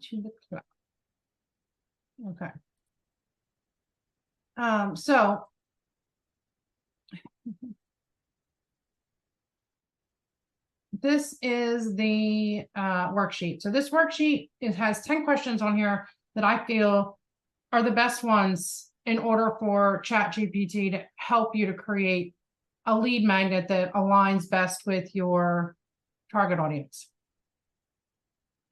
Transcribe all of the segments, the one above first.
to the cloud. Okay. So this is the worksheet. So this worksheet, it has 10 questions on here that I feel are the best ones in order for ChatGPT to help you to create a lead magnet that aligns best with your target audience.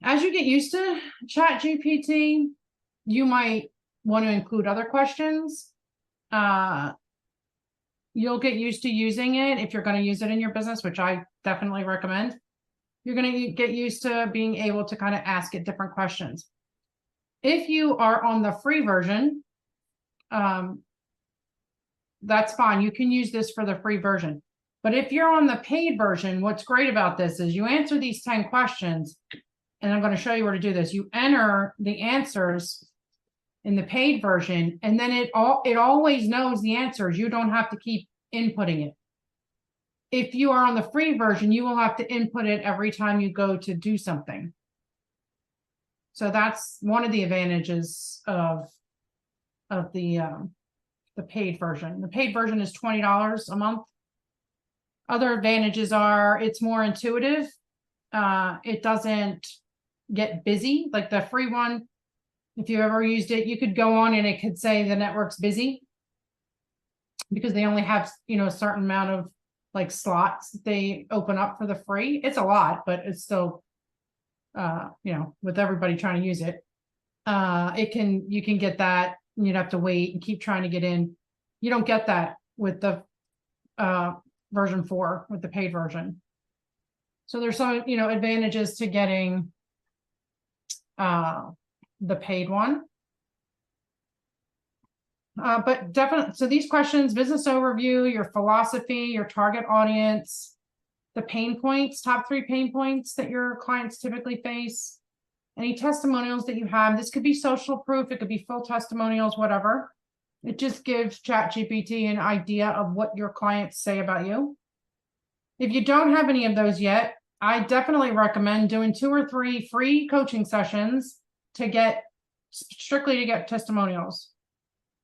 As you get used to ChatGPT, you might want to include other questions. You'll get used to using it if you're going to use it in your business, which I definitely recommend. You're going to get used to being able to kind of ask it different questions. If you are on the free version, that's fine. You can use this for the free version. But if you're on the paid version, what's great about this is you answer these 10 questions, and I'm going to show you where to do this. You enter the answers in the paid version, and then it always knows the answers. You don't have to keep inputting it. If you are on the free version, you will have to input it every time you go to do something. So that's one of the advantages of the paid version. The paid version is $20 a month. Other advantages are it's more intuitive. It doesn't get busy like the free one. If you ever used it, you could go on and it could say the network's busy because they only have, a certain amount of like slots that they open up for the free. It's a lot, but it's still, with everybody trying to use it, you can get that. You'd have to wait and keep trying to get in. You don't get that with the version 4, with the paid version. So there's some, advantages to getting the paid one. But definitely, so these questions: business overview, your philosophy, your target audience, the pain points, top 3 pain points that your clients typically face, any testimonials that you have. This could be social proof, it could be full testimonials, whatever. It just gives ChatGPT an idea of what your clients say about you. If you don't have any of those yet, I definitely recommend doing 2 or 3 free coaching sessions strictly to get testimonials.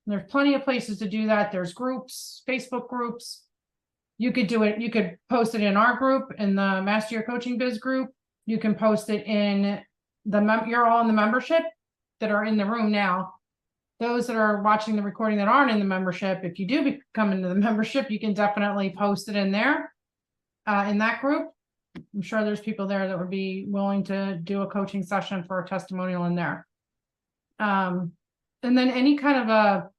There's plenty of places to do that. There's groups, Facebook groups. You could do it. You could post it in our group, in the Master Your Coaching Biz group. You can post it in you're all in the membership that are in the room now. Those that are watching the recording that aren't in the membership, if you do come into the membership, you can definitely post it in there, in that group. I'm sure there's people there that would be willing to do a coaching session for a testimonial in there. And then any kind of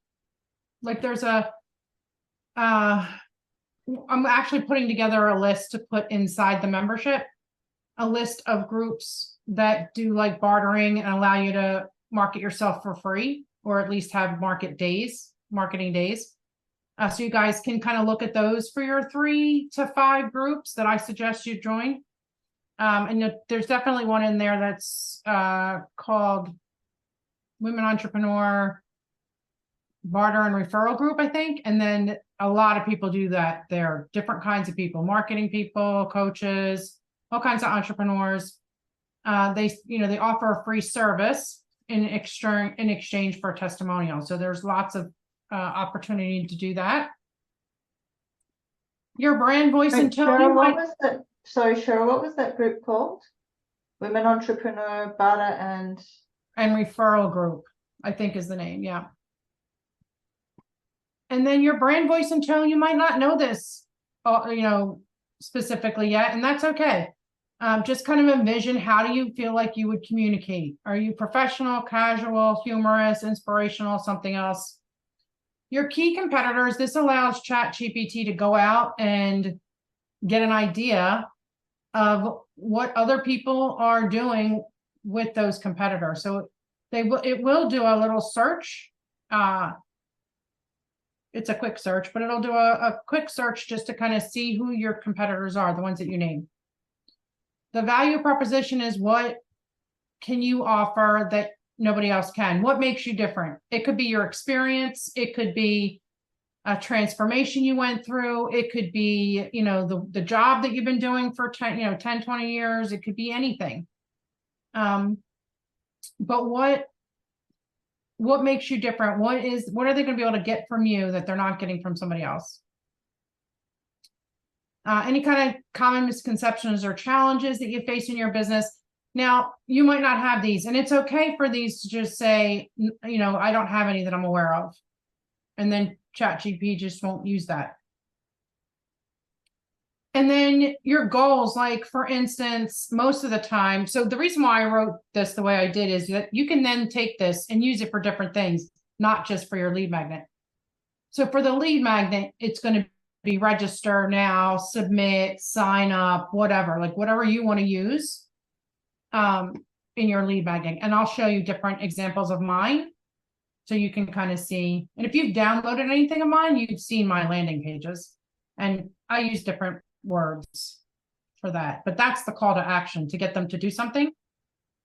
I'm actually putting together a list to put inside the membership, a list of groups that do like bartering and allow you to market yourself for free, or at least have marketing days. So you guys can kind of look at those for your 3 to 5 groups that I suggest you join. And there's definitely one in there that's called Women Entrepreneur Barter and Referral Group, I think. And then a lot of people do that. There are different kinds of people: marketing people, coaches, all kinds of entrepreneurs. They offer a free service in exchange for a testimonial. So there's lots of opportunity to do that. Your brand voice and tone. Cheryl, what was that group called? Women Entrepreneur Barter and Referral Group, I think is the name. Yeah. And then your brand voice and tone, you might not know this, specifically yet, and that's okay. Just kind of envision, how do you feel like you would communicate? Are you professional, casual, humorous, inspirational, something else? Your key competitors, this allows ChatGPT to go out and get an idea of what other people are doing with those competitors. So it will do a little search. It's a quick search, but it'll do a quick search just to kind of see who your competitors are, the ones that you name. The value proposition is, what can you offer that nobody else can? What makes you different? It could be your experience. It could be a transformation you went through. It could be, the job that you've been doing for 10, 20 years. It could be anything. But what makes you different? What are they going to be able to get from you that they're not getting from somebody else? Any kind of common misconceptions or challenges that you face in your business. Now, you might not have these, and it's okay for these to just say, you know, I don't have any that I'm aware of. And then ChatGPT just won't use that. And then your goals, like for instance, most of the time, so the reason why I wrote this the way I did is that you can then take this and use it for different things, not just for your lead magnet. So for the lead magnet, it's going to be register now, submit, sign up, whatever, like whatever you want to use in your lead magnet. And I'll show you different examples of mine so you can kind of see. And if you've downloaded anything of mine, you've seen my landing pages. And I use different words for that, but that's the call to action to get them to do something.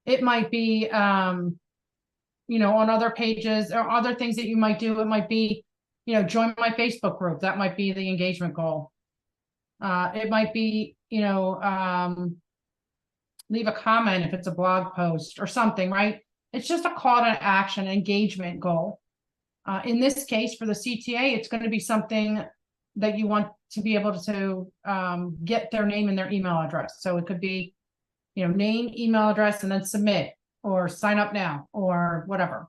It might be, you know, on other pages or other things that you might do. It might be, you know, join my Facebook group. That might be the engagement goal. It might be, you know, leave a comment if it's a blog post or something, right? It's just a call to action engagement goal. In this case, for the CTA, it's going to be something that you want to be able to get their name and their email address. So it could be, you know, name, email address, and then submit or sign up now or whatever.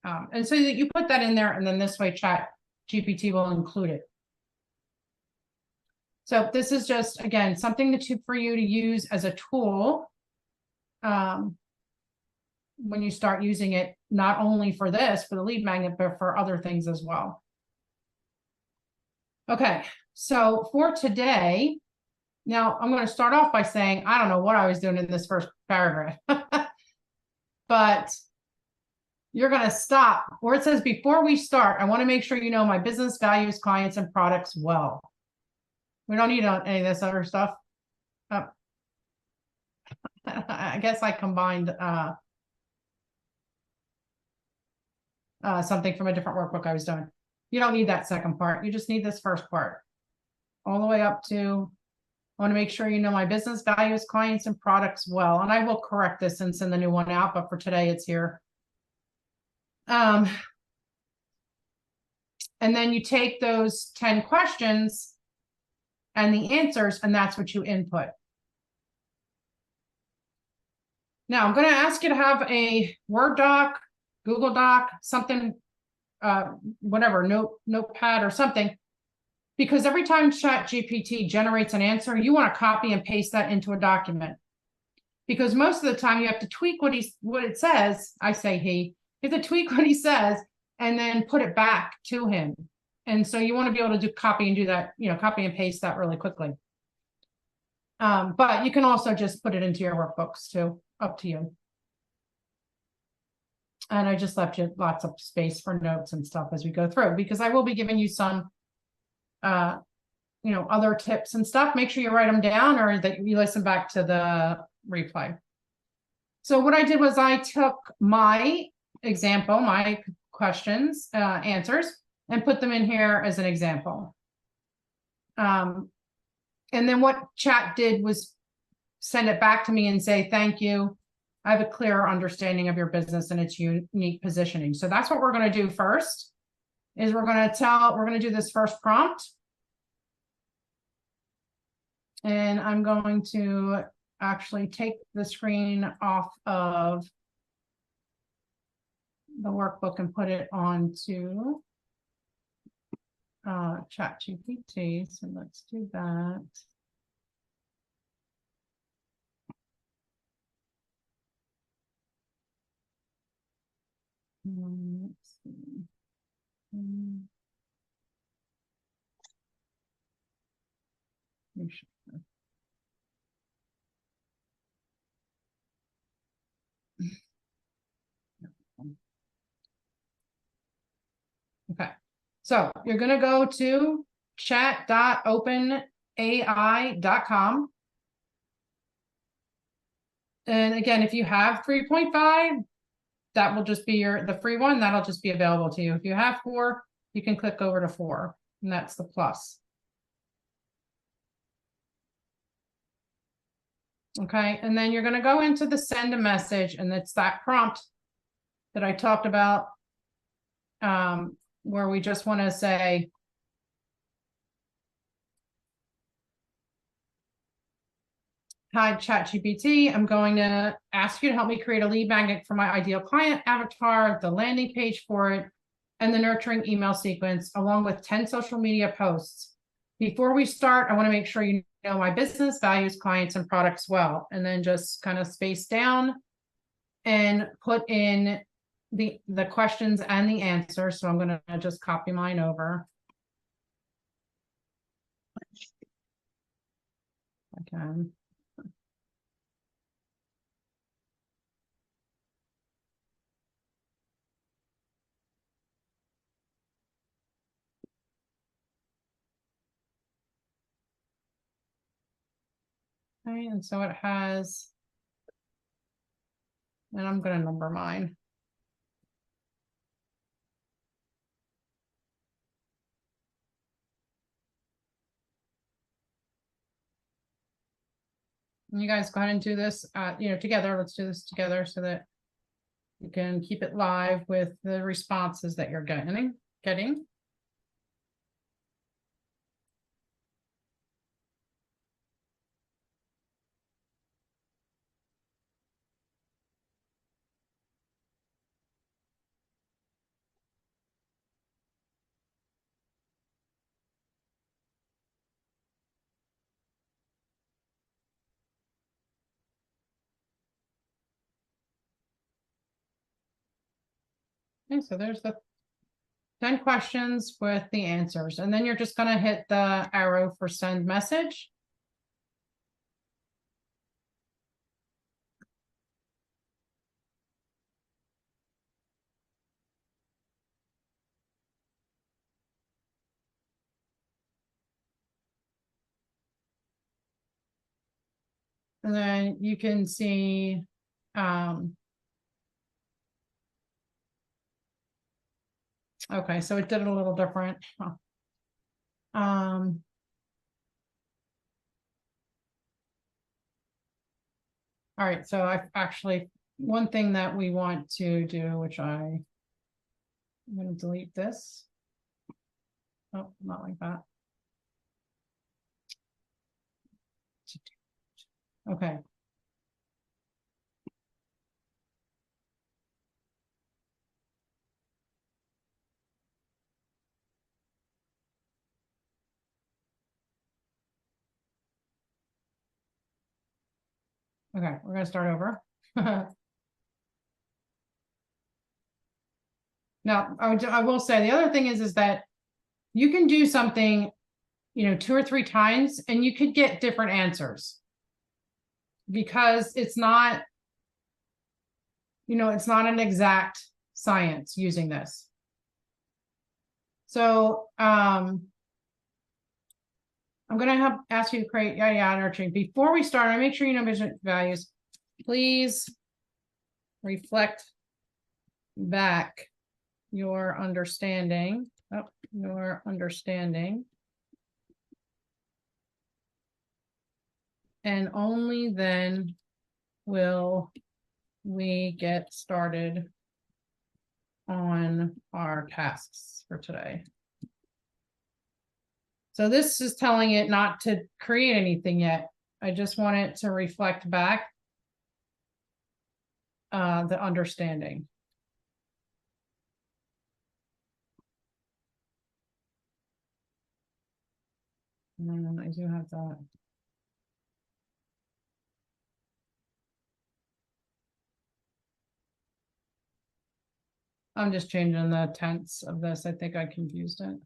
And so that you put that in there, and then this way ChatGPT will include it. So this is just, again, something for you to use as a tool when you start using it, not only for this, for the lead magnet, but for other things as well. Okay, so for today, now I'm going to start off by saying, I don't know what I was doing in this first paragraph, but you're going to stop where it says, before we start, I want to make sure you know my business values, clients, and products well. We don't need any of this other stuff. I guess I combined something from a different workbook I was doing. You don't need that second part. You just need this first part. All the way up to, I want to make sure you know my business values, clients, and products well. And I will correct this and send the new one out, but for today it's here. And then you take those 10 questions and the answers, and that's what you input. Now I'm going to ask you to have a Word doc, Google Doc, something, whatever, notepad or something, because every time ChatGPT generates an answer, you want to copy and paste that into a document. Because most of the time you have to tweak what it says. I say you have to tweak what he says and then put it back to him. And so you want to be able to copy and do that, you know, copy and paste that really quickly. But you can also just put it into your workbooks too, up to you. And I just left you lots of space for notes and stuff as we go through, because I will be giving you some, you know, other tips and stuff. Make sure you write them down or that you listen back to the replay. So what I did was I took my example, my questions, answers, and put them in here as an example. And then what Chat did was send it back to me and say, thank you. I have a clearer understanding of your business and its unique positioning. So that's what we're going to do first, is we're going to do this first prompt. And I'm going to actually take the screen off of the workbook and put it onto ChatGPT. So let's do that. Let's see. Okay, so you're going to go to chat.openai.com. And again, if you have 3.5, that will just be the free one. That'll just be available to you. If you have 4, you can click over to 4, and that's the plus. Okay, and then you're gonna go into the send a message, and it's that prompt that I talked about. Where we just want to say, hi, ChatGPT, I'm going to ask you to help me create a lead magnet for my ideal client avatar, the landing page for it, and the nurturing email sequence, along with 10 social media posts. Before we start, I want to make sure you know my business, values, clients, and products well, and then just kind of space down and put in the questions and the answers. So I'm going to just copy mine over. Okay. Okay, and so it has, and I'm going to number mine. And you guys go ahead and do this, together. Let's do this together so that you can keep it live with the responses that you're getting. Okay, so there's the 10 questions with the answers, and then you're just going to hit the arrow for send message. And then you can see, okay, so it did it a little different. All right, so I actually, one thing that we want to do, which I'm going to delete this. Oh, not like that. Okay. Okay, we're going to start over. Now, I will say the other thing is that you can do something, 2 or 3 times and you could get different answers because it's not, it's not an exact science using this. So, I'm going to ask you to create nurturing. Before we start, I make sure you know vision values. Please reflect back your understanding. And only then will we get started on our tasks for today. So this is telling it not to create anything yet. I just want it to reflect back the understanding. And I do have that. I'm just changing the tense of this. I think I confused it.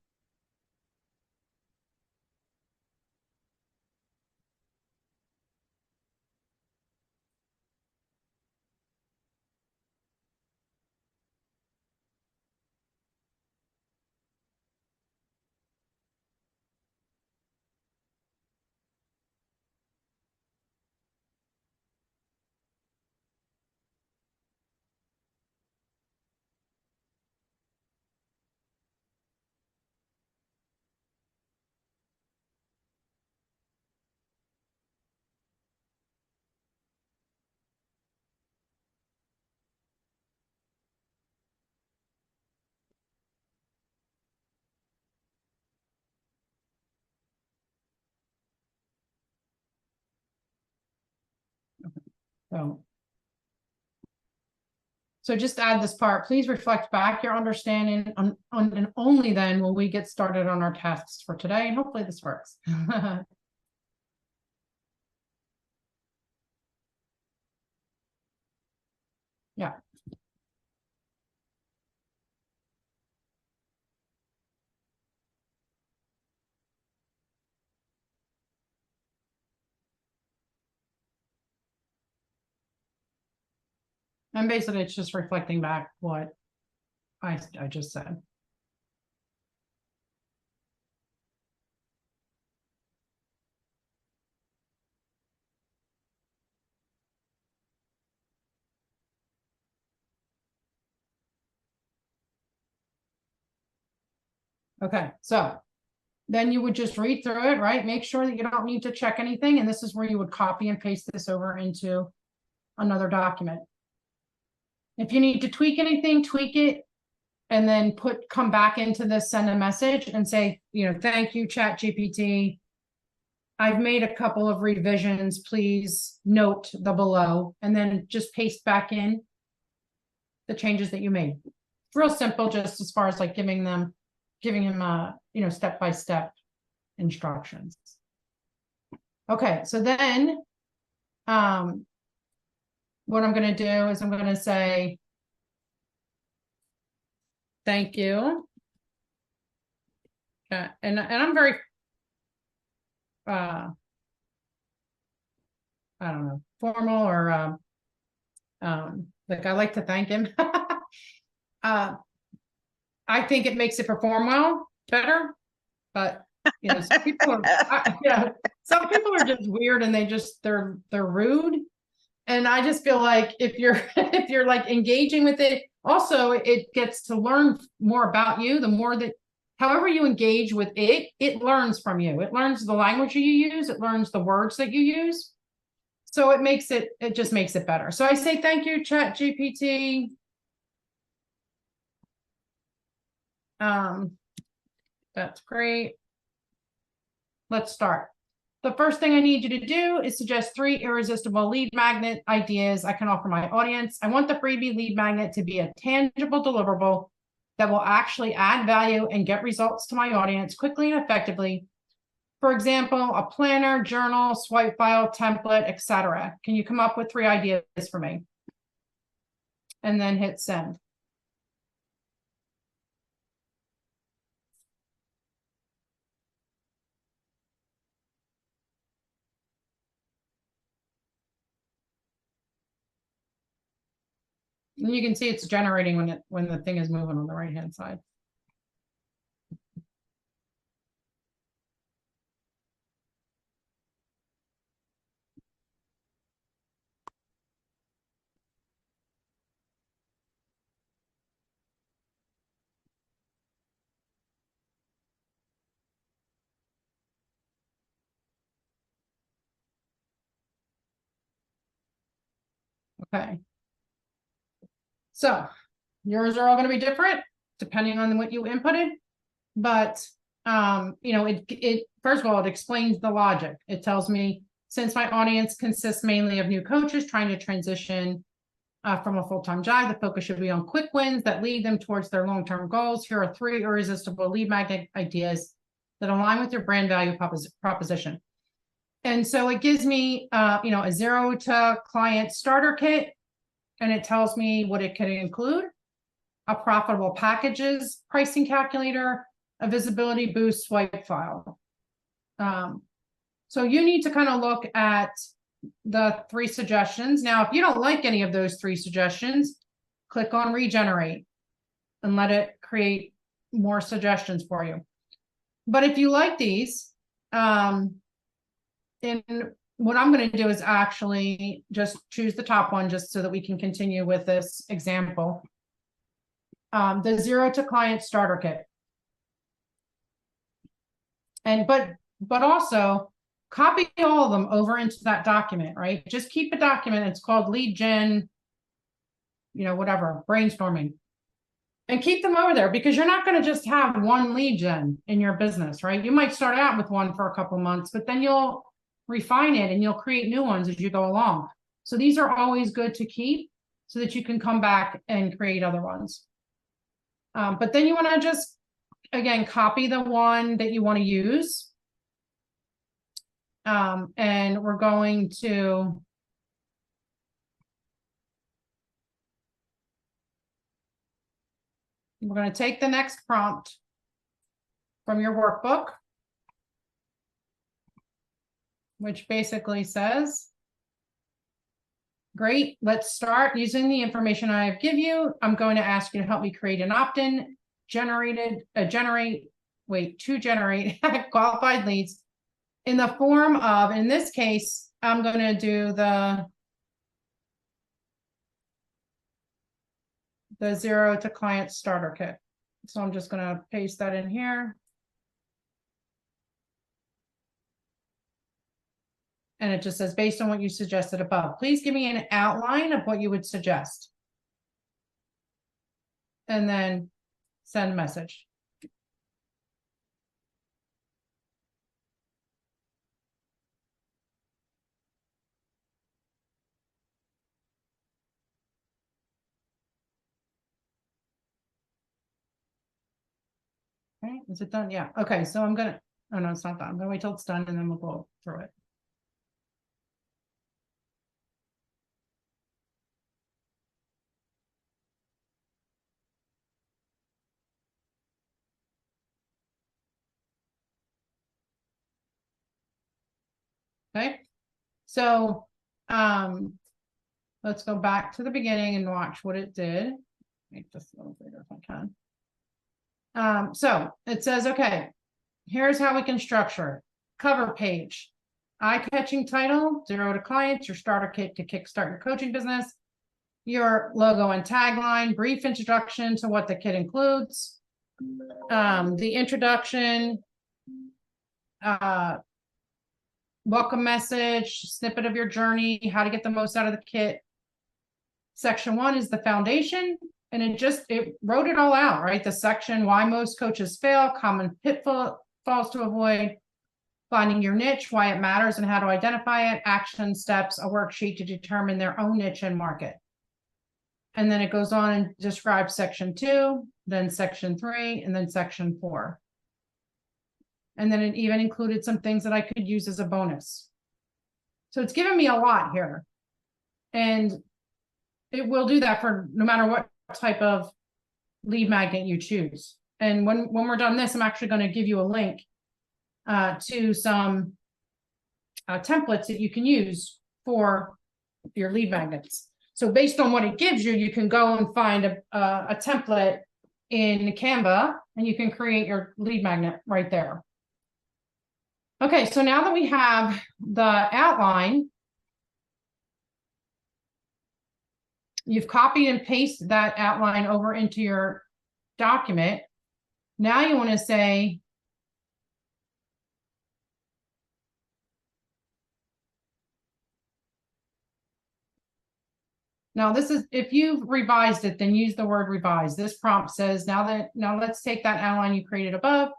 So just add this part, please reflect back your understanding on, and only then will we get started on our tasks for today. And hopefully this works. Yeah. And basically it's just reflecting back what I just said. Okay, so then you would just read through it, right? Make sure that you don't need to check anything. And this is where you would copy and paste this over into another document. If you need to tweak anything, tweak it, and then come back into this, send a message and say, thank you, ChatGPT. I've made a couple of revisions, please note the below, and then just paste back in the changes that you made. It's real simple, just as far as like giving him step-by-step instructions. Okay, so then what I'm going to do is I'm going to say thank you. And I'm very I don't know, formal or like I like to thank him. I think it makes it perform better, but some people are some people are just weird and they're rude. And I just feel like if you're like engaging with it, also it gets to learn more about you. The more that however you engage with it, it learns from you. It learns the language you use, it learns the words that you use. So it just makes it better. So I say thank you, ChatGPT. That's great. Let's start. The first thing I need you to do is suggest 3 irresistible lead magnet ideas I can offer my audience. I want the freebie lead magnet to be a tangible deliverable that will actually add value and get results to my audience quickly and effectively. For example, a planner, journal, swipe file, template, etc. Can you come up with 3 ideas for me? And then hit send. And you can see it's generating when the thing is moving on the right hand side. Okay. So yours are all going to be different depending on what you inputted, but it first of all, it explains the logic. It tells me, since my audience consists mainly of new coaches trying to transition from a full-time job, the focus should be on quick wins that lead them towards their long-term goals. Here are 3 irresistible lead magnet ideas that align with your brand value proposition. And so it gives me, a 0 to client starter kit, and it tells me what it could include: a profitable packages pricing calculator, a visibility boost swipe file. So you need to kind of look at the 3 suggestions. Now, if you don't like any of those 3 suggestions, click on regenerate and let it create more suggestions for you. But if you like these, then what I'm going to do is actually just choose the top one just so that we can continue with this example. The 0 to client starter kit. And but also copy all of them over into that document, right? Just keep a document. It's called lead gen, whatever, brainstorming. And keep them over there, because you're not going to just have one lead gen in your business, right? You might start out with one for a couple months, but then you'll refine it and you'll create new ones as you go along. So these are always good to keep so that you can come back and create other ones. But then you want to just, again, copy the one that you want to use. And we're going to take the next prompt from your workbook, which basically says, great, let's start using the information I have give you. I'm going to ask you to help me create an opt-in generate qualified leads in the form of, in this case, I'm going to do the 0 to client starter kit. So I'm just going to paste that in here. And it just says, based on what you suggested above, please give me an outline of what you would suggest. And then send message. Okay, is it done? Yeah. Okay, so I'm gonna, oh no, it's not done. I'm gonna wait till it's done and then we'll go through it. Okay, so let's go back to the beginning and watch what it did. Make this a little bigger if I can. So it says, okay, here's how we can structure it. Cover page, eye-catching title, 0 to clients, your starter kit to kickstart your coaching business, your logo and tagline, brief introduction to what the kit includes, the introduction, welcome message, snippet of your journey, how to get the most out of the kit. Section 1 is the foundation, and it wrote it all out, right? The section, why most coaches fail, common pitfalls to avoid, finding your niche, why it matters and how to identify it, action steps, a worksheet to determine their own niche and market. And then it goes on and describes section 2, then section 3, and then section 4. And then it even included some things that I could use as a bonus. So it's given me a lot here. And it will do that for no matter what type of lead magnet you choose. And when we're done this, I'm actually going to give you a link to some templates that you can use for your lead magnets. So based on what it gives you, you can go and find a template in Canva and you can create your lead magnet right there. Okay, so now that we have the outline, you've copied and pasted that outline over into your document. Now you want to say, now this is, if you've revised it, then use the word revise. This prompt says, now let's take that outline you created above,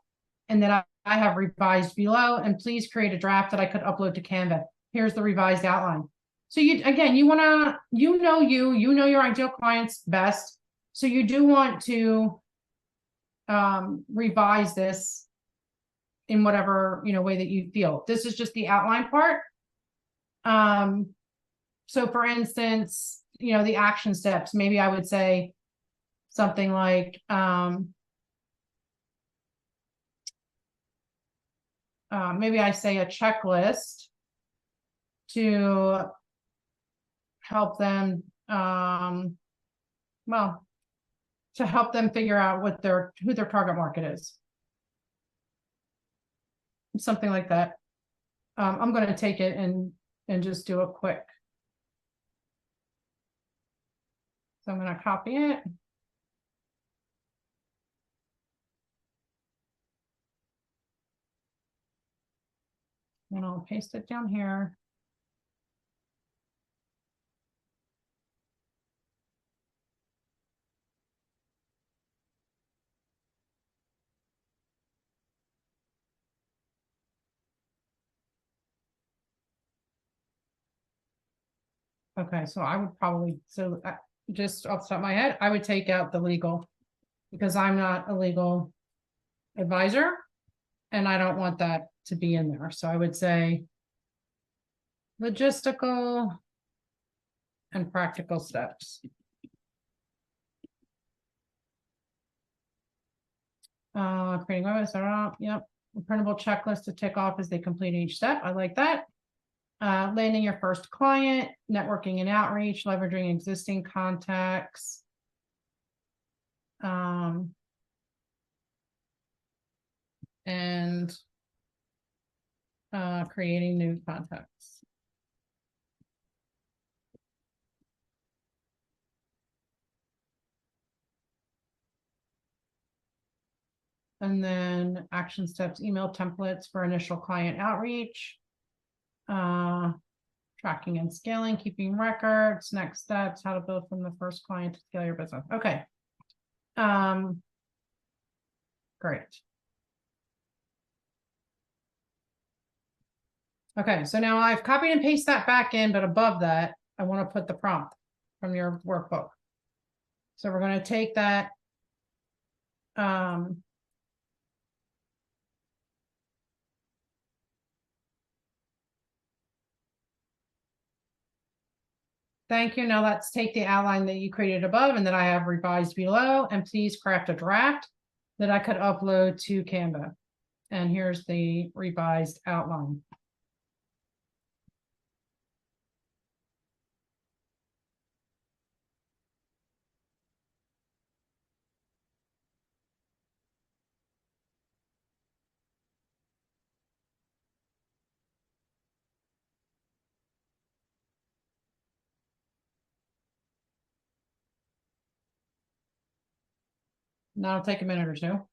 and then I have revised below, and please create a draft that I could upload to Canva. Here's the revised outline. So you want to, you know your ideal clients best. So you do want to revise this in whatever, way that you feel. This is just the outline part. So for instance, the action steps, maybe I would say something like, maybe I say a checklist to help them, to help them figure out who their target market is. Something like that. I'm going to take it and just do a quick. So I'm going to copy it. And I'll paste it down here. Okay, so I would probably, so just off the top of my head, I would take out the legal. Because I'm not a legal advisor. And I don't want that to be in there, so I would say. Logistical. And practical steps. Creating websites, yep. A printable checklist to tick off as they complete each step. I like that. Landing your first client, networking and outreach, leveraging existing contacts. And creating new contacts. And then action steps, email templates for initial client outreach. Tracking and scaling, keeping records, next steps, how to build from the first client to scale your business. Okay. Great. Okay, so now I've copied and pasted that back in, but above that, I want to put the prompt from your workbook. So we're going to take that. Thank you. Now let's take the outline that you created above and that I have revised below, and please craft a draft that I could upload to Canva. And here's the revised outline. Now it'll take a minute or two.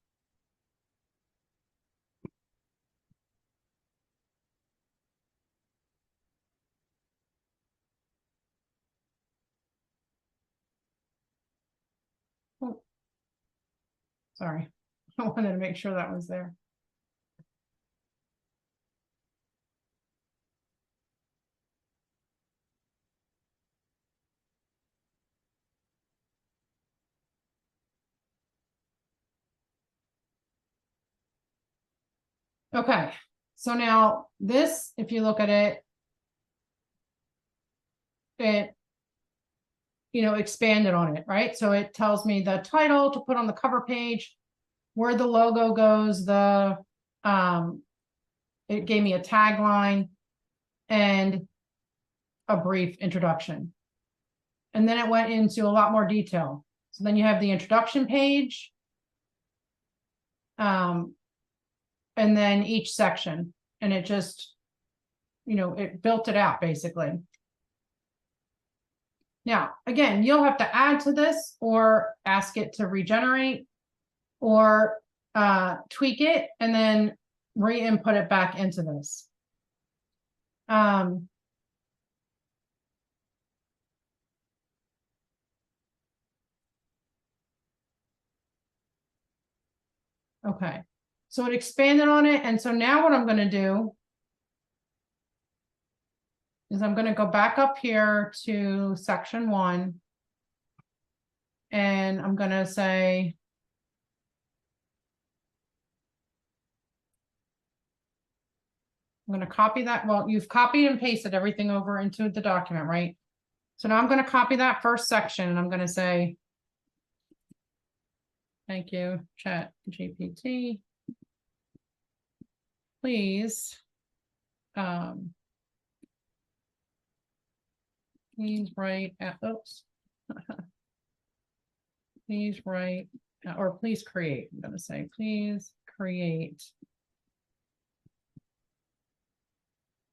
Oh, sorry, I wanted to make sure that was there. Okay, so now this, if you look at it, expanded on it, right? So it tells me the title to put on the cover page, where the logo goes, it gave me a tagline and a brief introduction. And then it went into a lot more detail. So then you have the introduction page. And then each section, and it just, it built it out basically. Now, again, you'll have to add to this or ask it to regenerate or tweak it and then re-input it back into this. Okay, so it expanded on it. And so now what I'm going to do is I'm going to go back up here to section 1. And I'm going to say, I'm going to copy that. Well, you've copied and pasted everything over into the document, right? So now I'm going to copy that first section and I'm going to say, thank you, ChatGPT. Please, please write, oops. Please write, or please create. I'm going to say, please create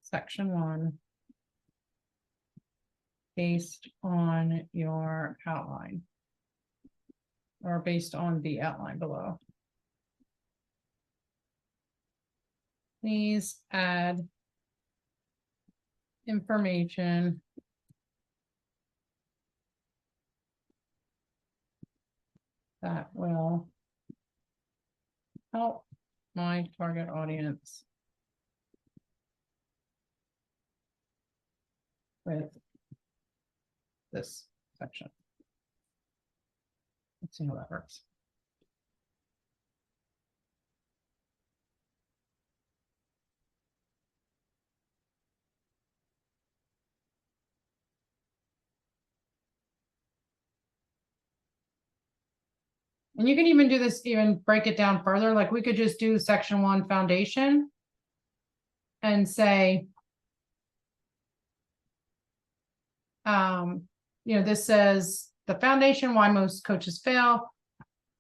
section 1 based on your outline or based on the outline below. Please add information that will help my target audience with this section. Let's see how that works. And you can even do this, even break it down further. Like we could just do section 1 foundation and say, this says the foundation, why most coaches fail,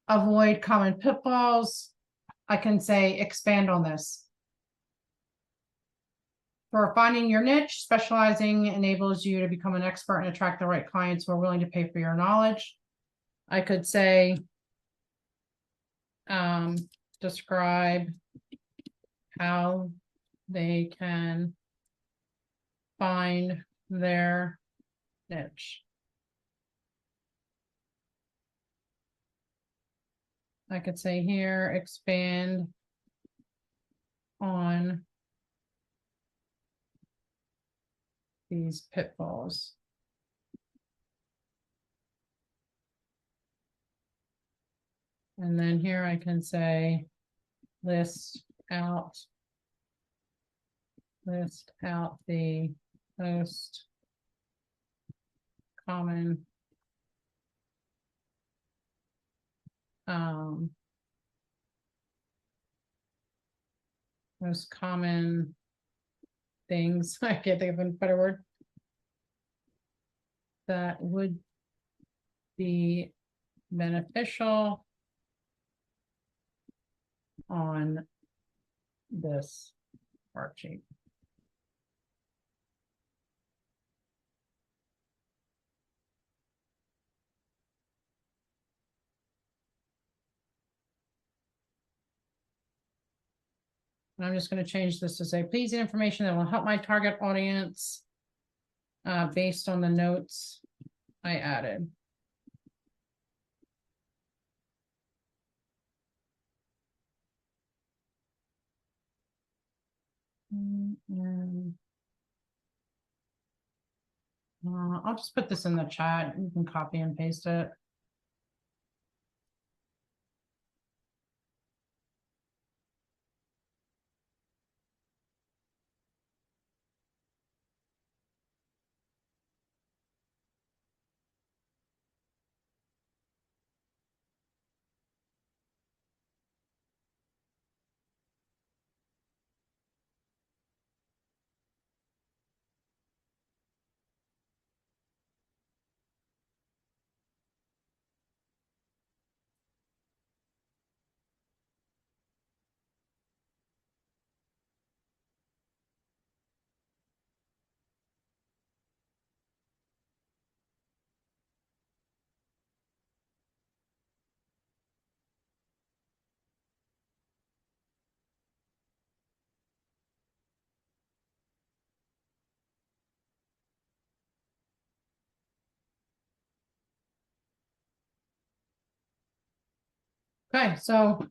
avoid common pitfalls. I can say expand on this. For finding your niche, specializing enables you to become an expert and attract the right clients who are willing to pay for your knowledge. I could say, describe how they can find their niche. I could say here, expand on these pitfalls. And then here I can say, list out the most common things, I can't think of a better word, that would be beneficial on this worksheet. And I'm just going to change this to say, please, the information that will help my target audience based on the notes I added. I'll just put this in the chat. You can copy and paste it. Okay, so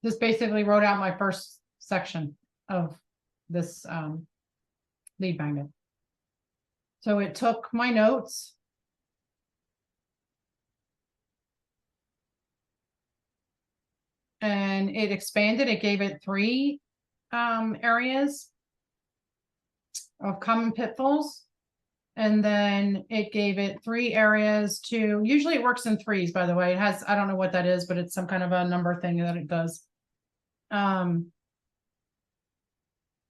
this basically wrote out my first section of this lead magnet. So it took my notes and it expanded. It gave it 3 areas of common pitfalls. And then it gave it 3 areas to, usually it works in 3s, by the way. It has, I don't know what that is, but it's some kind of a number thing that it does. Then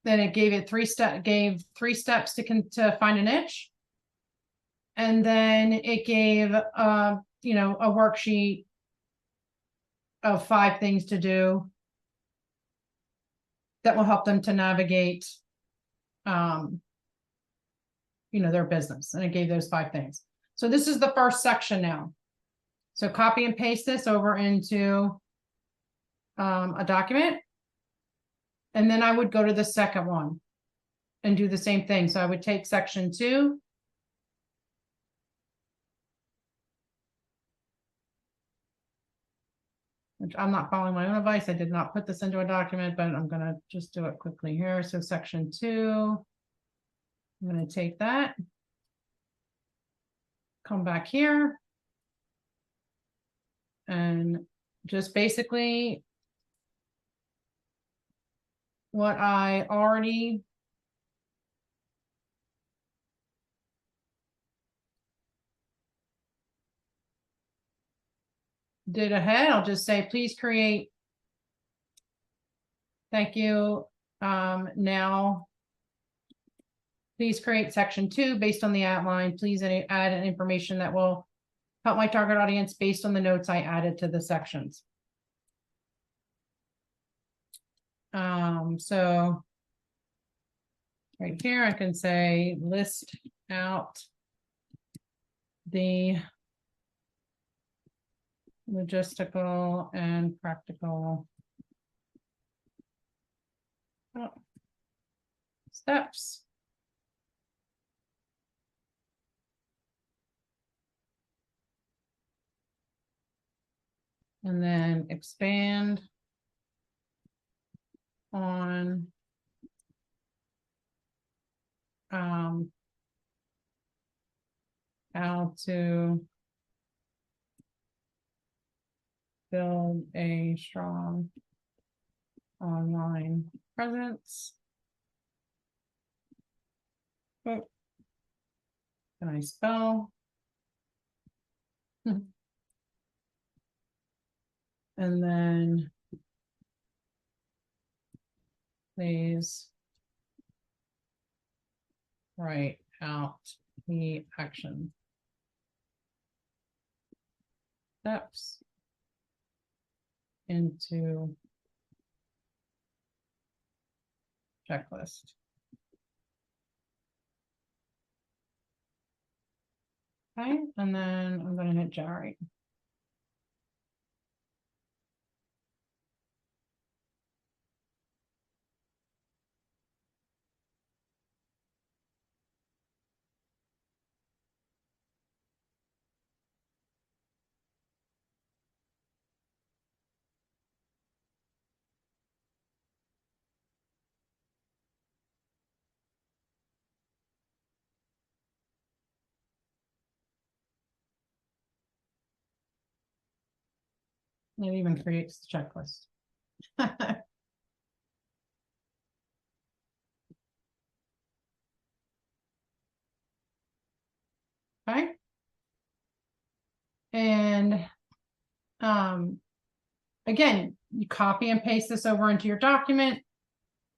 it gave it 3 steps to find a niche. And then it gave a worksheet of 5 things to do that will help them to navigate their business. And it gave those 5 things. So this is the first section now. So copy and paste this over into a document. And then I would go to the second one and do the same thing. So I would take section 2. Which I'm not following my own advice. I did not put this into a document, but I'm going to just do it quickly here. So section 2, I'm going to take that. come back here. And just basically what I already did ahead, I'll just say, please create. Thank you. Now, please create section 2 based on the outline. Please add an information that will help my target audience based on the notes I added to the sections. So right here, I can say list out the logistical and practical steps. And then expand on how to build a strong online presence. Oh, can I spell? And then please write out the action steps into checklist. Okay, and then I'm going to hit generate. It even creates the checklist. Okay. And again, you copy and paste this over into your document,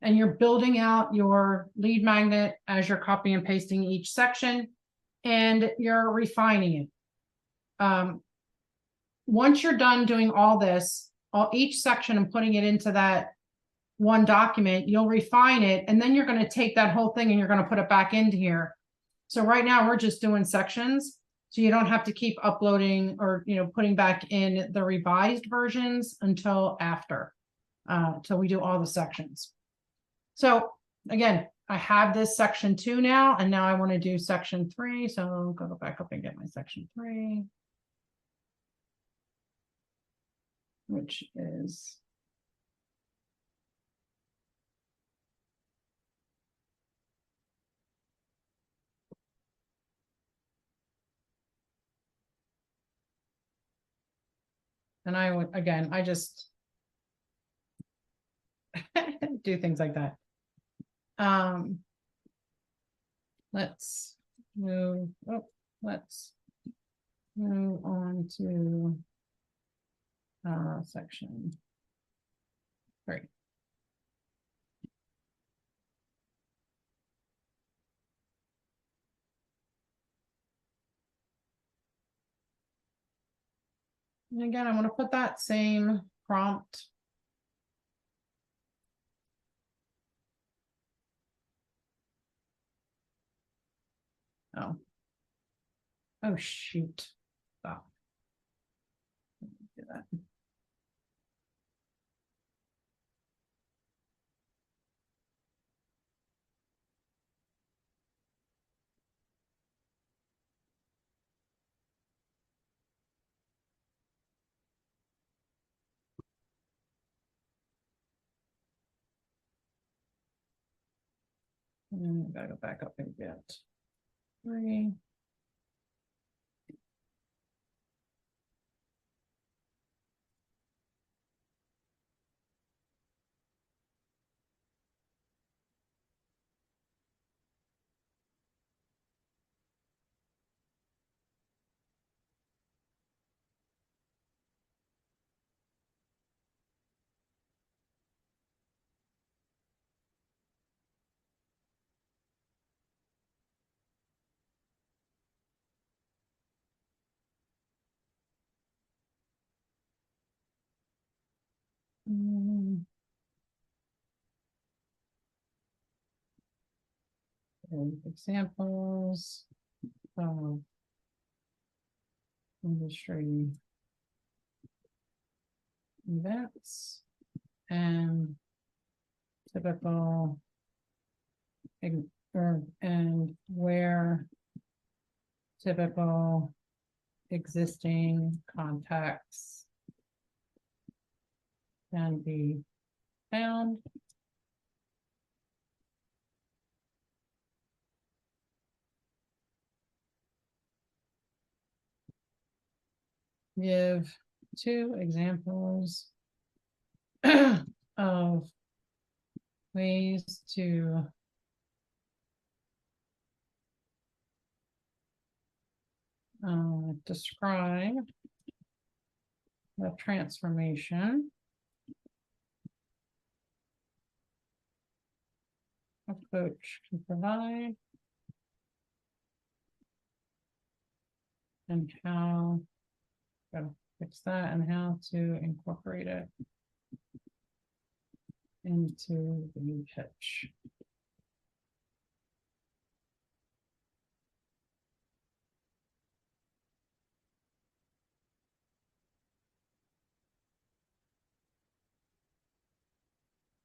and you're building out your lead magnet as you're copy and pasting each section, and you're refining it. Once you're done doing all this, each section and putting it into that one document, you'll refine it, and then you're going to take that whole thing and you're going to put it back into here. So right now we're just doing sections, so you don't have to keep uploading or putting back in the revised versions until after, till we do all the sections. So again, I have this section 2 now, and now I want to do section 3. So I'll go back up and get my section 3. Which is and I would again, I just do things like that. Let's move on to section 3. And again, I'm going to put that same prompt. Oh shoot. Stop. Do that. And I gotta go back up and get 3. and examples of industry events and typical and where typical existing contacts can be found. Give 2 examples of ways to describe the transformation a coach can provide and how, gotta fix that, and how to incorporate it into the pitch.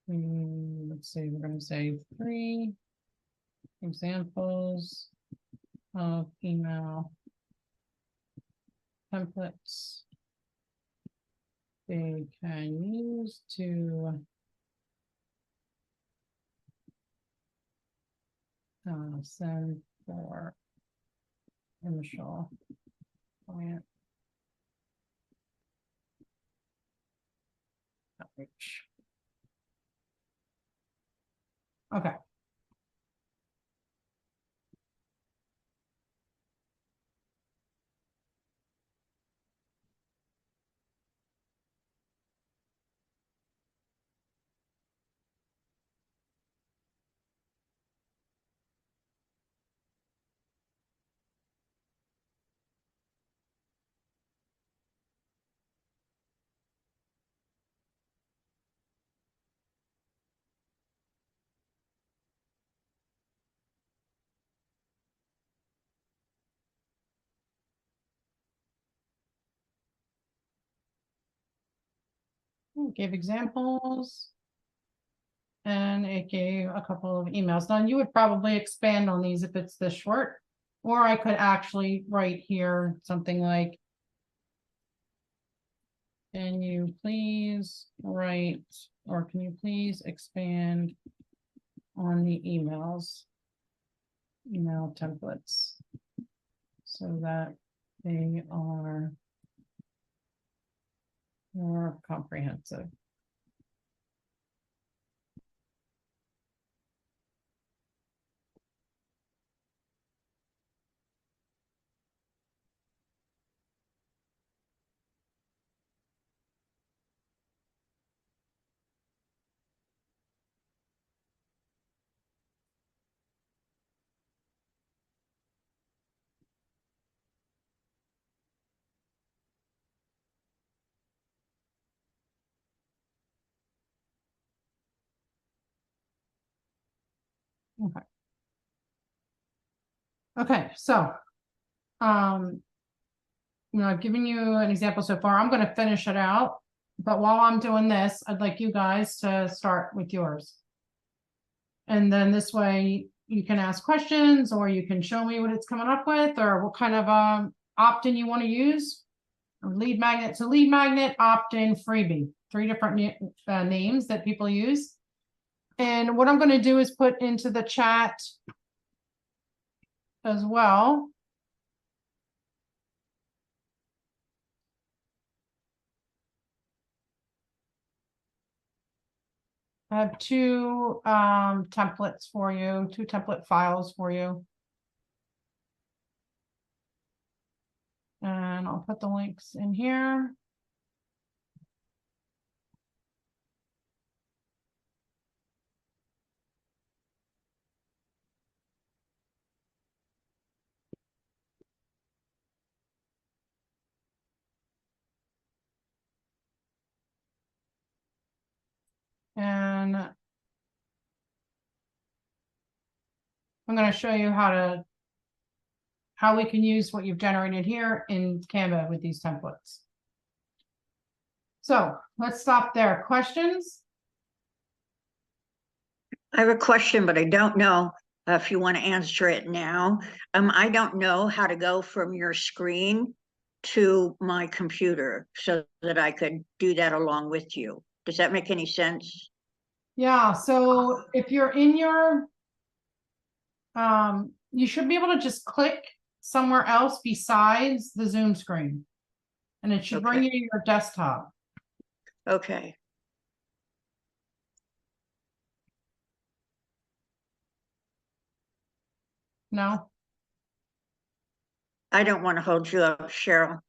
Let's see, we're going to say 3 examples of email templates they can use to send for initial client outreach. Okay. Gave examples. And it gave a couple of emails. Now you would probably expand on these if it's this short, or I could actually write here something like, can you please write, or can you please expand on the email templates so that they are more comprehensive. Okay. Okay, so I've given you an example so far. I'm going to finish it out, but while I'm doing this, I'd like you guys to start with yours. And then this way you can ask questions, or you can show me what it's coming up with, or what kind of opt-in you want to use, or lead magnet. So lead magnet, opt-in, freebie, 3 different names that people use. And what I'm going to do is put into the chat as well. I have 2 templates for you, 2 template files for you. And I'll put the links in here. And I'm going to show you how we can use what you've generated here in Canva with these templates. So let's stop there. Questions? I have a question, but I don't know if you want to answer it now. I don't know how to go from your screen to my computer so that I could do that along with you. Does that make any sense? Yeah, so if you're in your, you should be able to just click somewhere else besides the Zoom screen. And it should bring Okay. you to your desktop. Okay. No? I don't want to hold you up, Cheryl.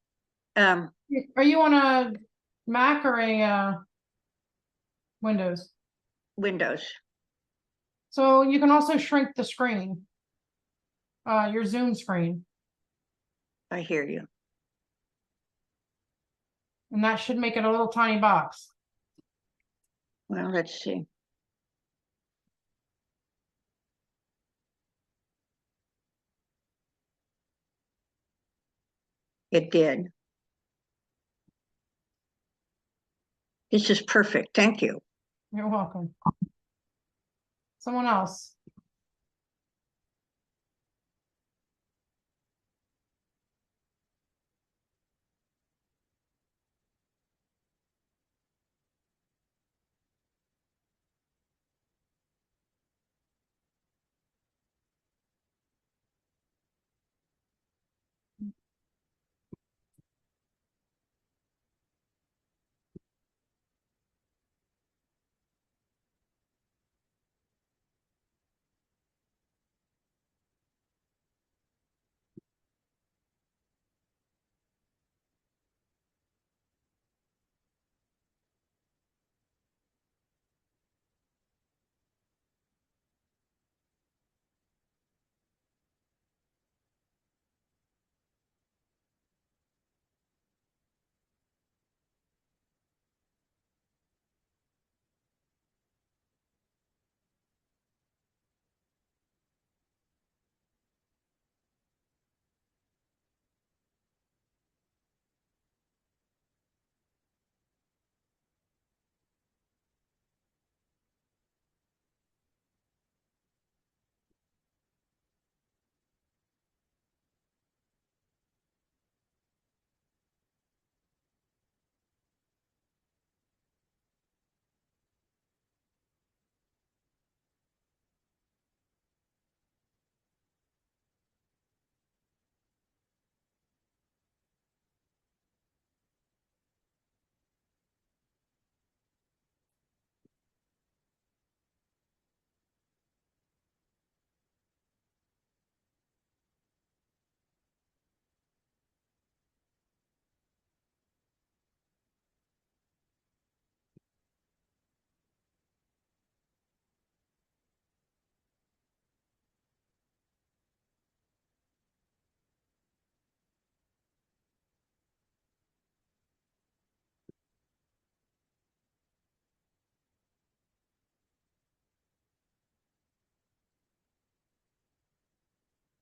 Are you on a Mac or a Windows? Windows. So you can also shrink the screen, your Zoom screen, I hear you. and that should make it a little tiny box. Well, let's see. It did. This is perfect. Thank you. You're welcome. Someone else.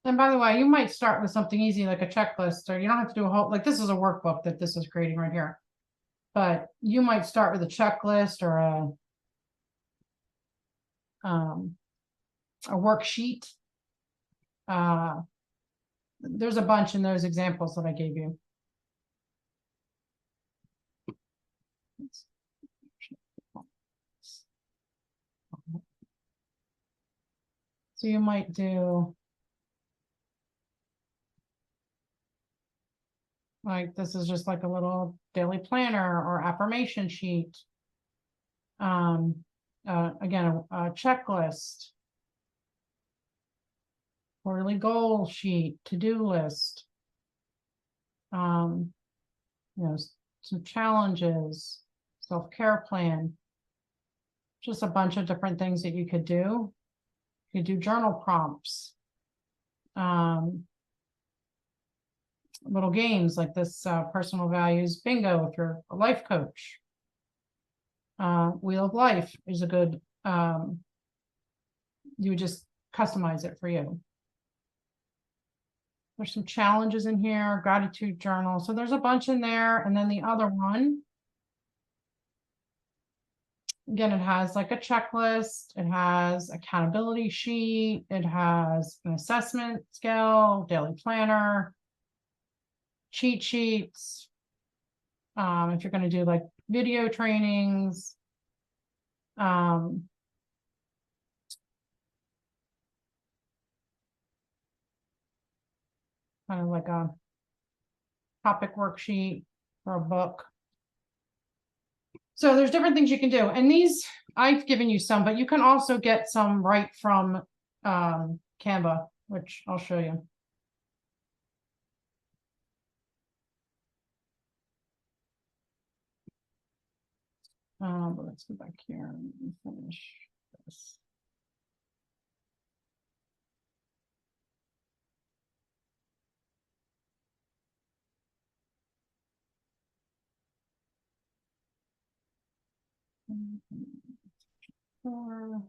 And by the way, you might start with something easy like a checklist, or you don't have to do a whole, like this is a workbook that this is creating right here. But you might start with a checklist or a worksheet. There's a bunch in those examples that I gave you. So you might do like this is just like a little daily planner or affirmation sheet. Again, a checklist, quarterly goal sheet, to-do list. You know, some challenges, self-care plan, just a bunch of different things that you could do. You could do journal prompts, little games like this personal values bingo if you're a life coach. Wheel of Life is a good, you would just customize it for you. There's some challenges in here, gratitude journal. So there's a bunch in there. And then the other one, again, it has like a checklist. It has accountability sheet. It has an assessment scale, daily planner, cheat sheets. If you're going to do like video trainings, kind of like a topic worksheet for a book. So there's different things you can do. And these, I've given you some, but you can also get some right from Canva, which I'll show you. But let's go back here and finish this. Four.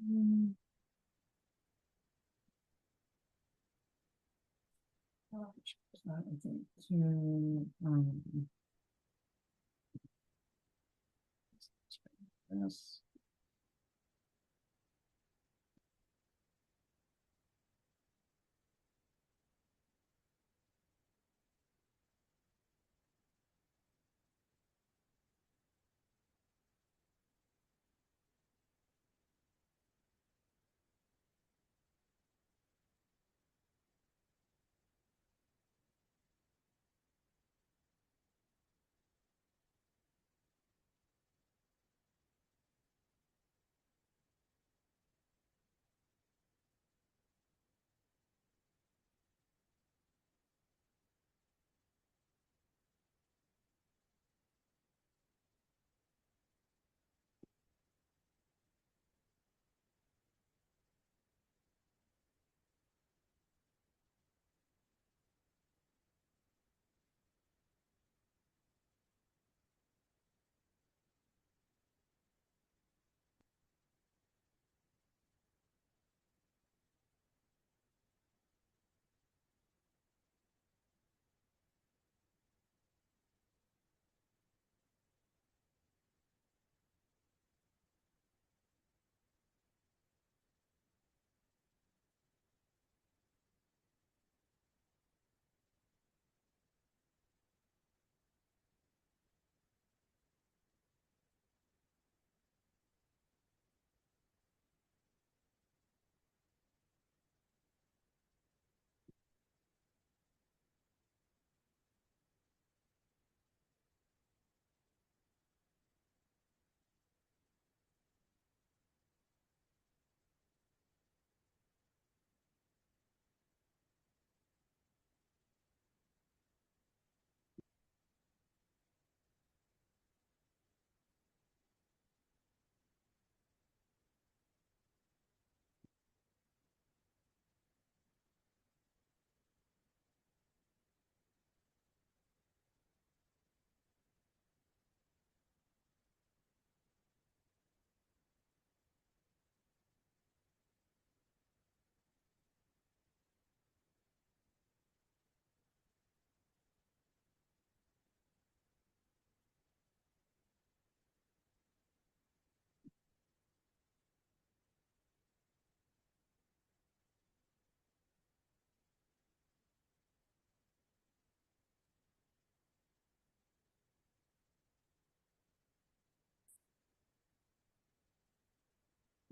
Mm. I think to, yes.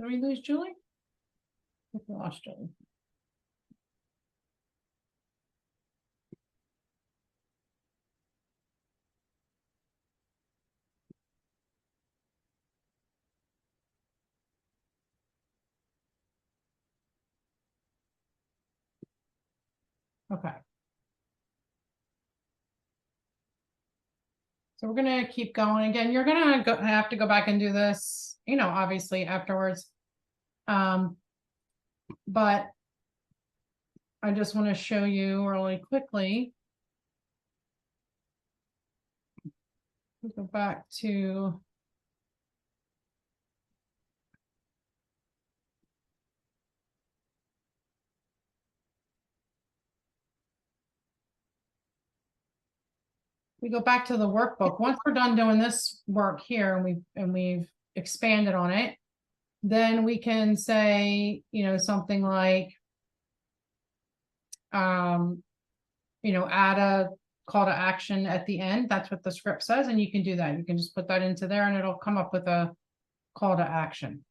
Did we lose Julie? We lost Julie. Okay. So we're gonna keep going. Again, you're gonna have to go back and do this, you know, obviously afterwards. But I just want to show you really quickly. Go back to we go back to the workbook. Once we're done doing this work here and we've expanded on it, then we can say, you know, something like, you know, add a call to action at the end. That's what the script says, and you can do that. You can just put that into there and it'll come up with a call to action.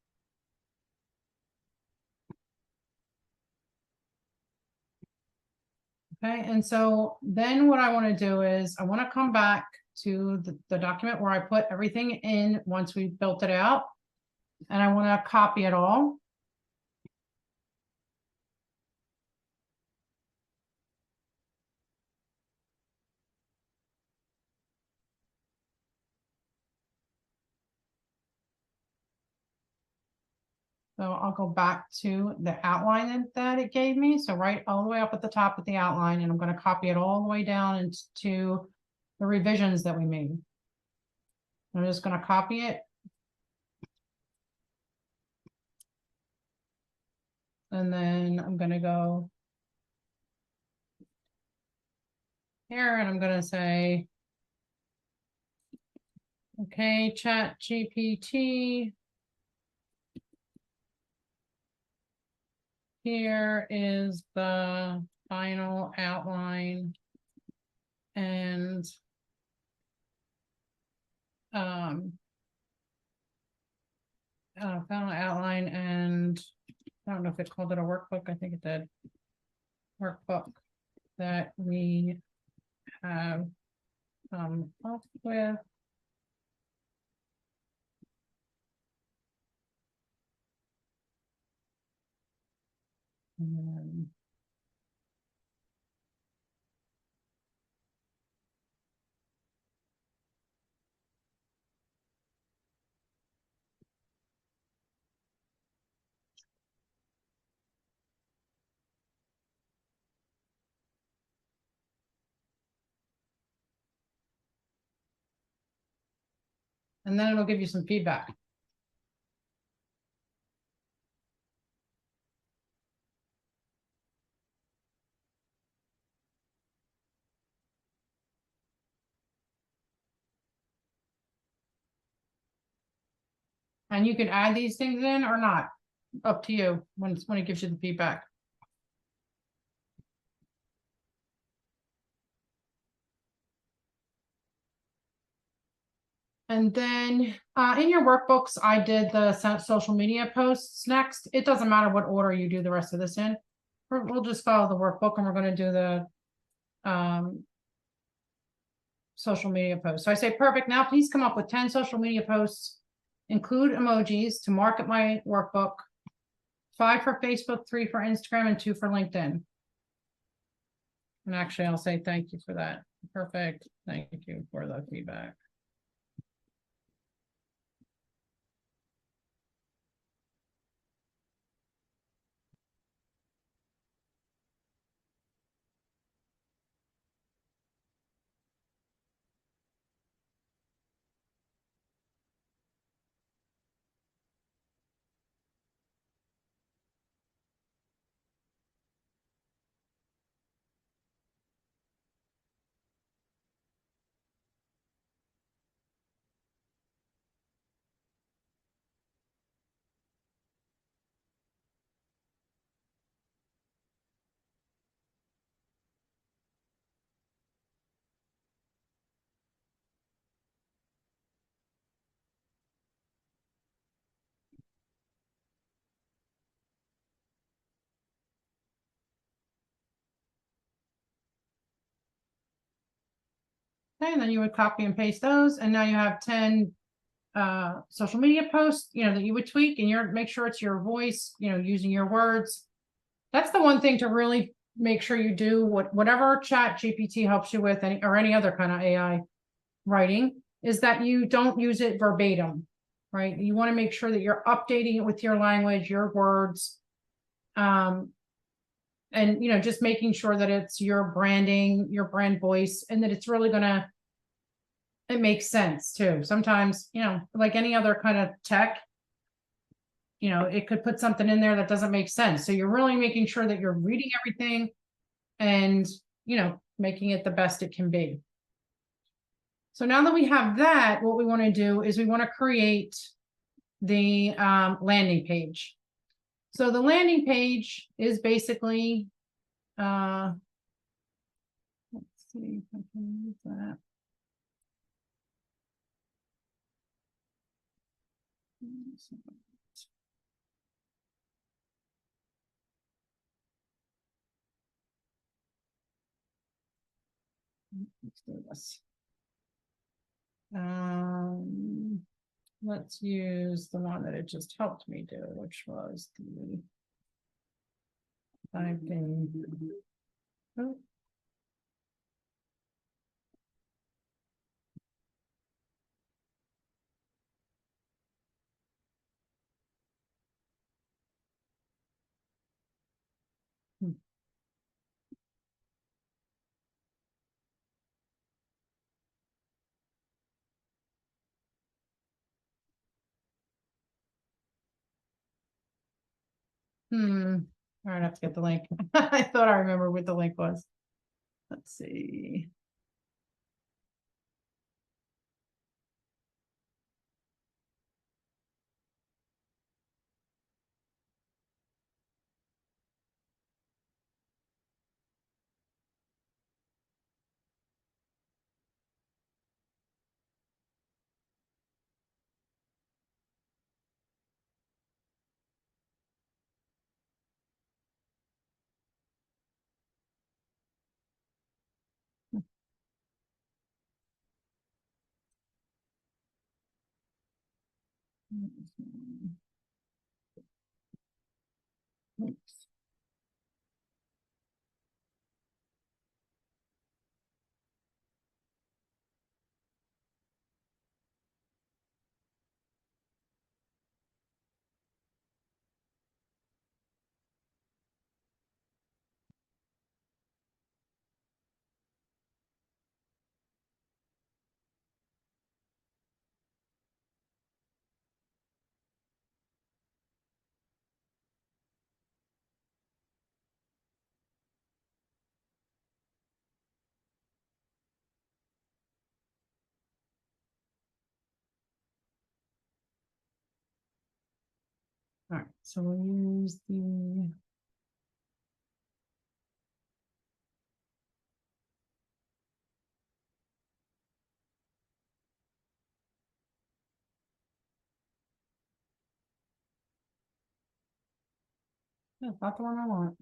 Okay, and so then what I want to do is I want to come back to the document where I put everything in once we built it out. And I want to copy it all. So I'll go back to the outline that it gave me. So right all the way up at the top of the outline, and I'm going to copy it all the way down into the revisions that we made. I'm just going to copy it. And then I'm going to go here and I'm going to say, okay, ChatGPT. Here is the final outline and final outline, and I don't know if it called it a workbook. I think it did. Workbook that we have come up with. And then it'll give you some feedback. And you can add these things in or not, up to you when it gives you the feedback. And then in your workbooks, I did the social media posts next. It doesn't matter what order you do the rest of this in. We'll just follow the workbook and we're going to do the social media posts. So I say, perfect. Now please come up with 10 social media posts, include emojis to market my workbook, 5 for Facebook, 3 for Instagram, and 2 for LinkedIn. And actually, I'll say thank you for that. Perfect. Thank you for the feedback. Okay, and then you would copy and paste those, and now you have 10 social media posts, that you would tweak, and make sure it's your voice, using your words. That's the one thing to really make sure you do, whatever ChatGPT helps you with, or any other kind of AI writing, is that you don't use it verbatim, right? You want to make sure that you're updating it with your language, your words, and just making sure that it's your branding, your brand voice, and that it's really it makes sense too. Sometimes, like any other kind of tech, it could put something in there that doesn't make sense. So you're really making sure that you're reading everything and, making it the best it can be. So now that we have that, what we want to do is we want to create the landing page. So the landing page is basically, let's see if I can use that. Let's do this. Let's use the one that it just helped me do, which was the oh. All right, I have to get the link. I thought I remember what the link was. Let's see. Oops. All right, so we'll use the no, not the one I want.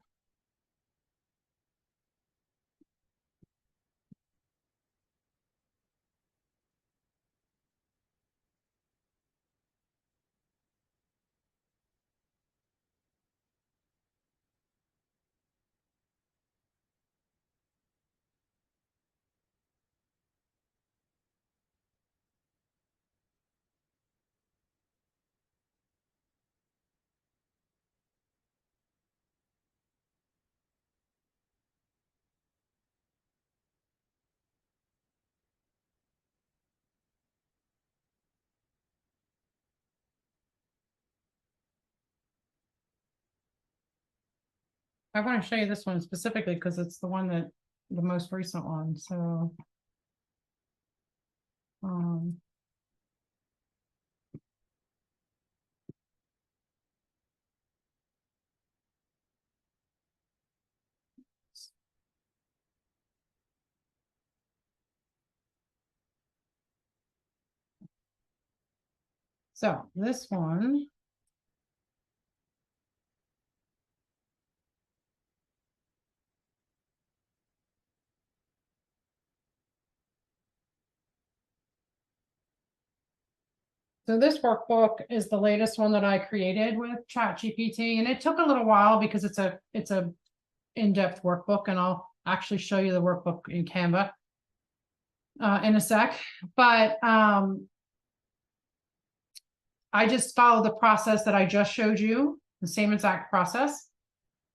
I want to show you this one specifically because it's the one that the most recent one. So, this one. So this workbook is the latest one that I created with ChatGPT, and it took a little while because it's a in-depth workbook, and I'll actually show you the workbook in Canva in a sec. But I just followed the process that I just showed you, the same exact process,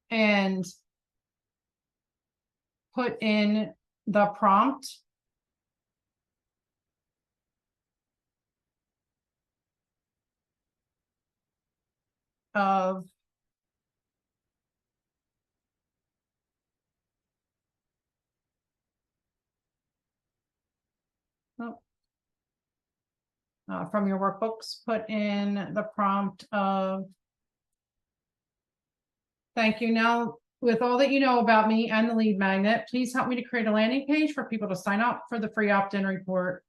and put in the prompt of from your workbooks, put in the prompt of, thank you. Now, with all that you know about me and the lead magnet, please help me to create a landing page for people to sign up for the free opt-in report.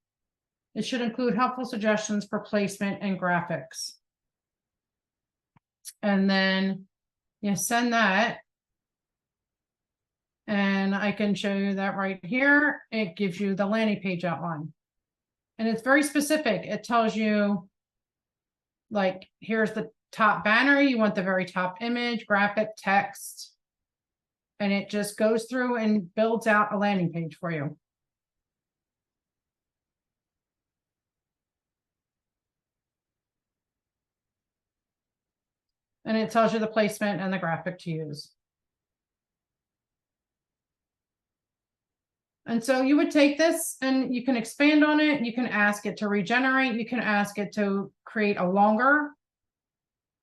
It should include helpful suggestions for placement and graphics. And then you send that. And I can show you that right here. It gives you the landing page outline. And it's very specific. It tells you, like, here's the top banner. You want the very top image, graphic, text. And it just goes through and builds out a landing page for you. And it tells you the placement and the graphic to use. And so you would take this and you can expand on it. You can ask it to regenerate. You can ask it to create a longer.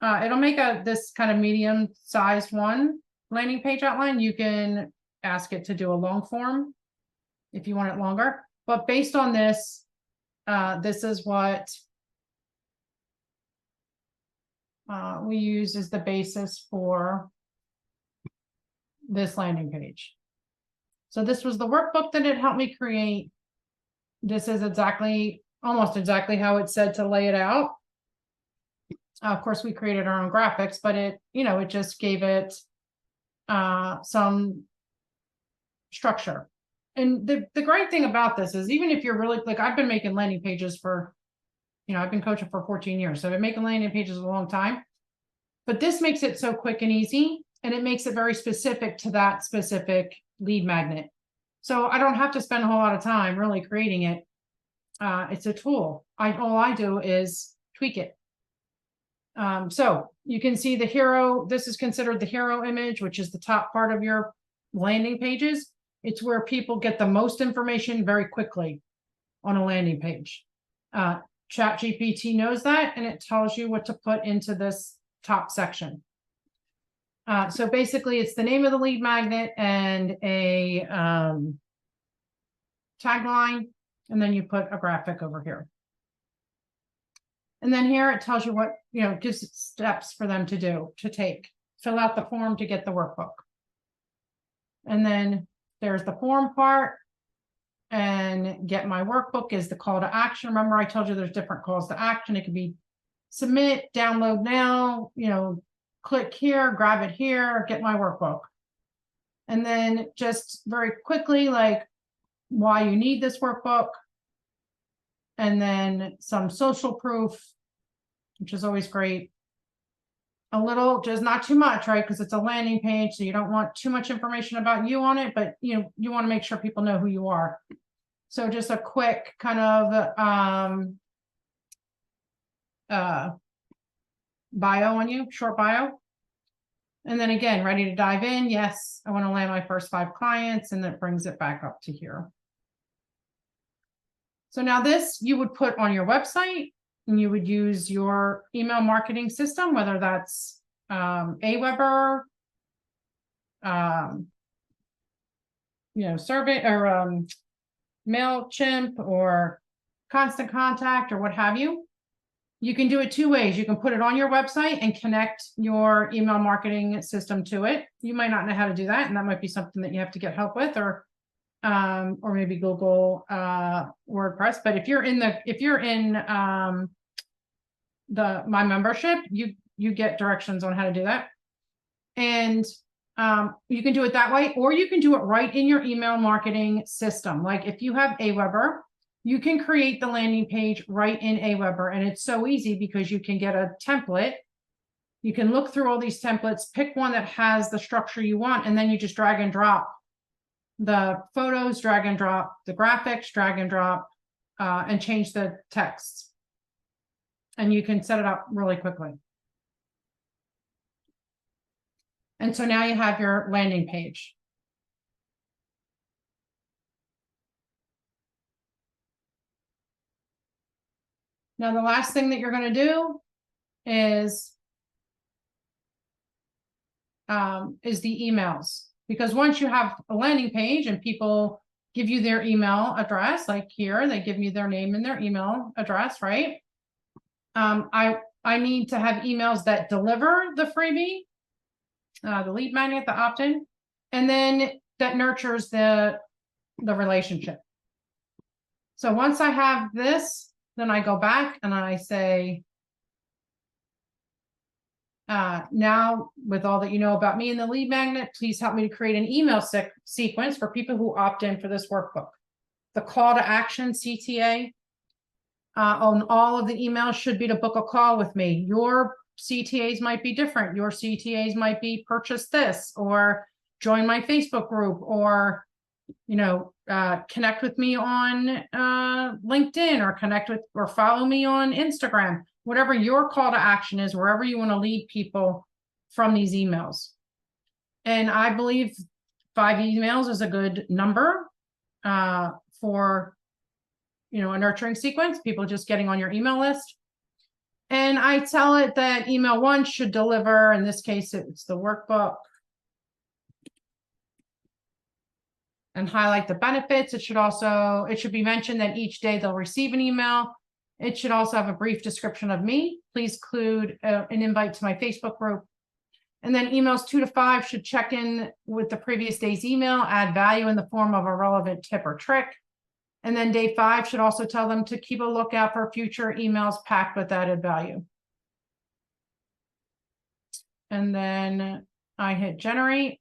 It'll make this kind of medium-sized one landing page outline. You can ask it to do a long form if you want it longer. But based on this, this is what we use as the basis for this landing page. So this was the workbook that it helped me create. This is almost exactly how it said to lay it out. Of course, we created our own graphics, but it just gave it some structure. And the great thing about this is, even if you're really, like, I've been making landing pages for, I've been coaching for 14 years. So I've been making landing pages a long time, but this makes it so quick and easy. And it makes it very specific to that specific lead magnet. So I don't have to spend a whole lot of time really creating it. It's a tool. All I do is tweak it. So you can see the hero. This is considered the hero image, which is the top part of your landing pages. It's where people get the most information very quickly on a landing page. ChatGPT knows that, and it tells you what to put into this top section. So basically, it's the name of the lead magnet and a tagline, and then you put a graphic over here. And then here it tells you what, gives steps for them to take. Fill out the form to get the workbook. And then there's the form part, and get my workbook is the call to action. Remember, I told you there's different calls to action. It could be submit, download now, click here, grab it here, get my workbook. And then just very quickly, like, why you need this workbook. And then some social proof, which is always great. A little, just not too much, right? Because it's a landing page, so you don't want too much information about you on it, but you want to make sure people know who you are. So just a quick kind of bio on you, short bio. And then again, ready to dive in. Yes, I want to land my first 5 clients, and that brings it back up to here. So now this you would put on your website, and you would use your email marketing system, whether that's Aweber, Survey or MailChimp or Constant Contact or what have you. You can do it 2 ways. You can put it on your website and connect your email marketing system to it. You might not know how to do that, and that might be something that you have to get help with, or maybe Google WordPress. But if you're in my membership, you get directions on how to do that. And you can do it that way, or you can do it right in your email marketing system. Like if you have Aweber, you can create the landing page right in Aweber, and it's so easy because you can get a template. You can look through all these templates, pick one that has the structure you want, and then you just drag and drop the photos, drag and drop the graphics, drag and drop, and change the text. And you can set it up really quickly. And so now you have your landing page. Now, the last thing that you're going to do is the emails, because once you have a landing page and people give you their email address, like here, they give me their name and their email address, right? I need to have emails that deliver the freebie, the lead magnet, the opt-in, and then that nurtures the relationship. So once I have this, then I go back and I say, now with all that you know about me and the lead magnet, please help me to create an email sequence for people who opt in for this workbook. The call to action CTA on all of the emails should be to book a call with me. Your CTAs might be different. Your CTAs might be purchase this, or join my Facebook group, or, you know, connect with me on LinkedIn, or connect with or follow me on Instagram. Whatever your call to action is, wherever you want to lead people from these emails. And I believe 5 emails is a good number for, you know, a nurturing sequence, people just getting on your email list. And I tell it that email 1 should deliver, in this case, it's the workbook, and highlight the benefits. It should be mentioned that each day they'll receive an email. It should also have a brief description of me. Please include an invite to my Facebook group. And then emails 2 to 5 should check in with the previous day's email, add value in the form of a relevant tip or trick. And then day 5 should also tell them to keep a lookout for future emails packed with added value. And then I hit generate.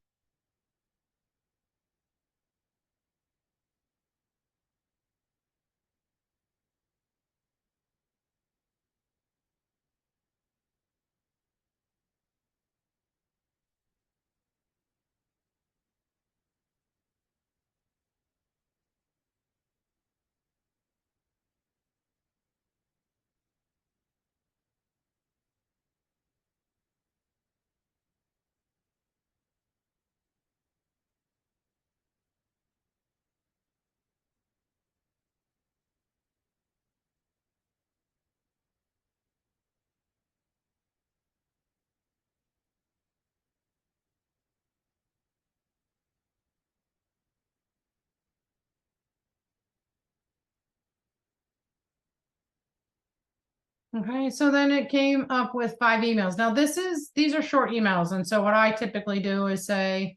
Okay, so then it came up with 5 emails. Now these are short emails. And so what I typically do is say,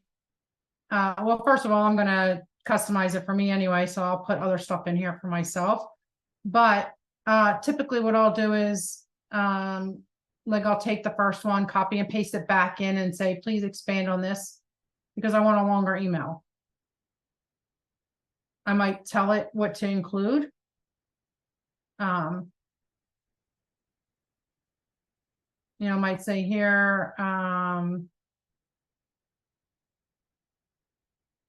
well, first of all, I'm going to customize it for me anyway. So I'll put other stuff in here for myself. But typically what I'll do is, like I'll take the first one, copy and paste it back in and say, please expand on this, because I want a longer email. I might tell it what to include. You know, might say here,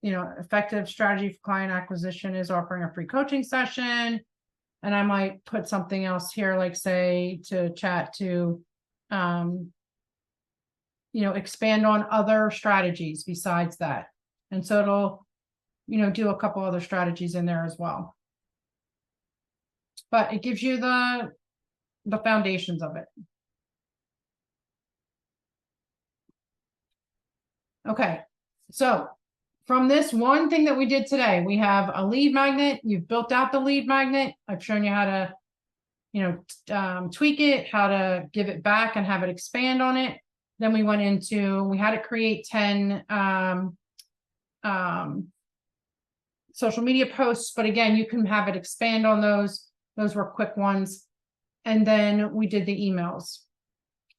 you know, effective strategy for client acquisition is offering a free coaching session. And I might put something else here, like say to chat to, you know, expand on other strategies besides that. And so it'll, you know, do a couple other strategies in there as well. But it gives you the foundations of it. Okay, so from this one thing that we did today, we have a lead magnet. You've built out the lead magnet. I've shown you how to, you know, tweak it, how to give it back and have it expand on it. Then we went into, we had to create 10 social media posts, but again, you can have it expand on those. Those were quick ones. And then we did the emails.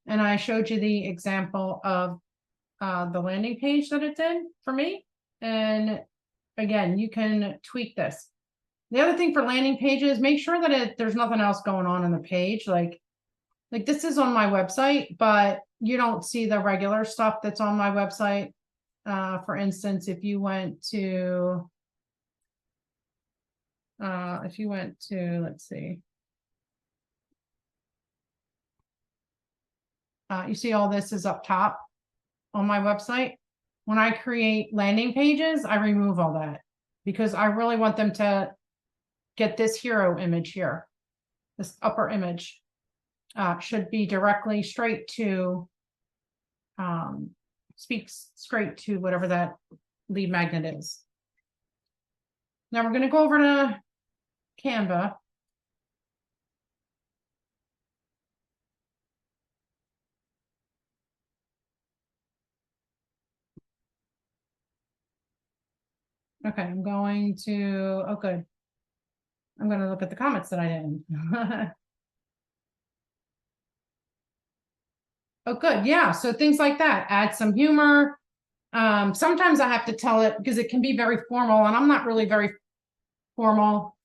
And I showed you the example of the landing page that it did for me. And again, you can tweak this. The other thing for landing pages, make sure that there's nothing else going on the page. Like this is on my website, but you don't see the regular stuff that's on my website. For instance, if you went to, let's see. You see all this is up top on my website. When I create landing pages, I remove all that because I really want them to get this hero image here. This upper image should be directly straight to, speaks straight to whatever that lead magnet is. Now we're going to go over to Canva. Okay, I'm going to, oh good. I'm going to look at the comments that I didn't. Oh, good. Yeah. So things like that, add some humor. Sometimes I have to tell it because it can be very formal and I'm not really very formal.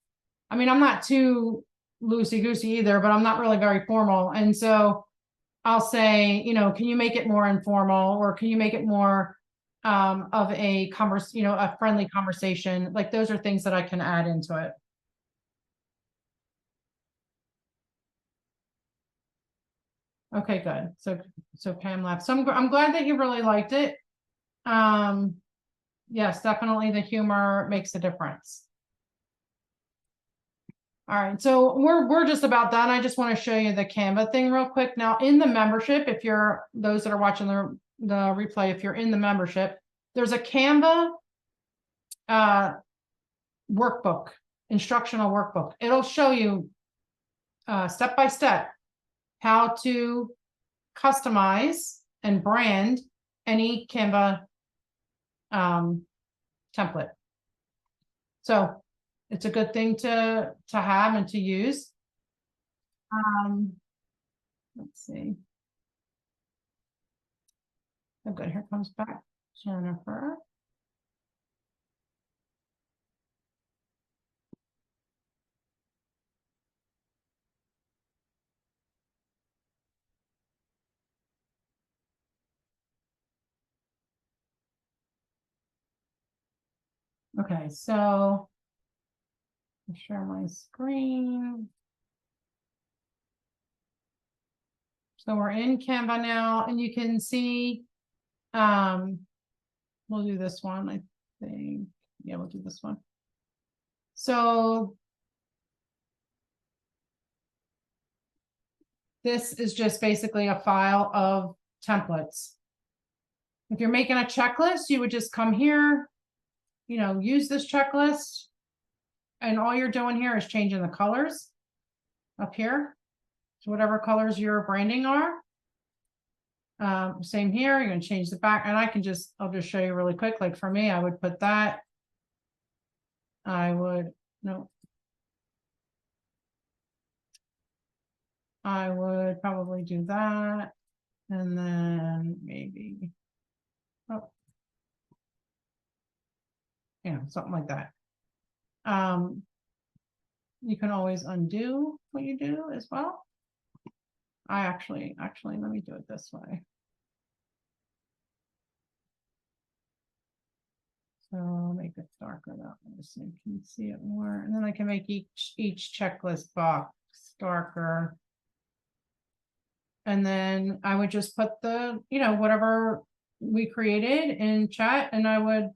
I mean, I'm not too loosey-goosey either, but I'm not really very formal. And so I'll say, you know, can you make it more informal or can you make it more of a a friendly conversation? Like those are things that I can add into it. Okay, good. So Pam left. So I'm glad that you really liked it. Yes, definitely the humor makes a difference. All right, so we're just about done. I just want to show you the Canva thing real quick. Now in the membership, if you're those that are watching the replay, if you're in the membership, there's a Canva workbook, instructional workbook. It'll show you step by step how to customize and brand any Canva template. So it's a good thing to have and to use. Let's see. Oh, good. Here comes back Jennifer. Okay, so I'll share my screen. So we're in Canva now, and you can see, we'll do this one, I think. Yeah, we'll do this one. So this is just basically a file of templates. If you're making a checklist, you would just come here, you know, use this checklist. And all you're doing here is changing the colors up here to whatever colors your branding are. Same here, you're going to change the back, and I'll just show you really quick. Like for me, I would put that. I would probably do that. And then maybe, something like that. You can always undo what you do as well. Actually, let me do it this way. So I'll make it darker that way so you can see it more. And then I can make each checklist box darker. And then I would just put the, whatever we created in chat, and I would,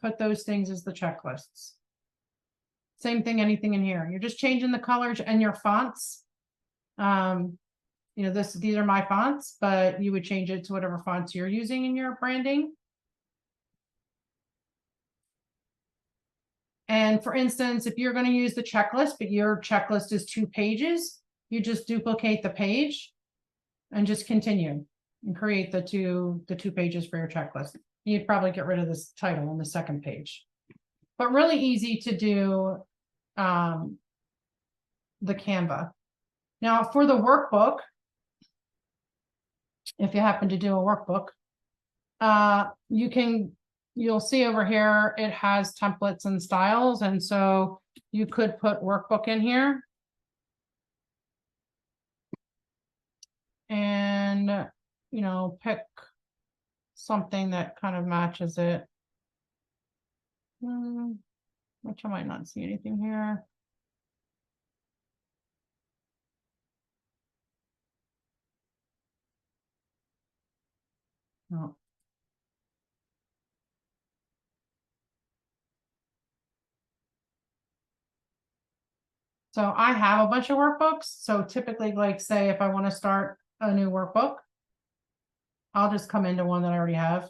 put those things as the checklists. Same thing, anything in here. You're just changing the colors and your fonts. These are my fonts, but you would change it to whatever fonts you're using in your branding. And for instance, if you're going to use the checklist, but your checklist is 2 pages, you just duplicate the page and just continue and create the two pages for your checklist. You'd probably get rid of this title on the second page, but really easy to do the Canva. Now for the workbook, if you happen to do a workbook, you can you'll see over here, it has templates and styles, and so you could put workbook in here. And, you know, pick something that kind of matches it. Which I might not see anything here. No. So I have a bunch of workbooks. So typically, like, say if I want to start a new workbook, I'll just come into one that I already have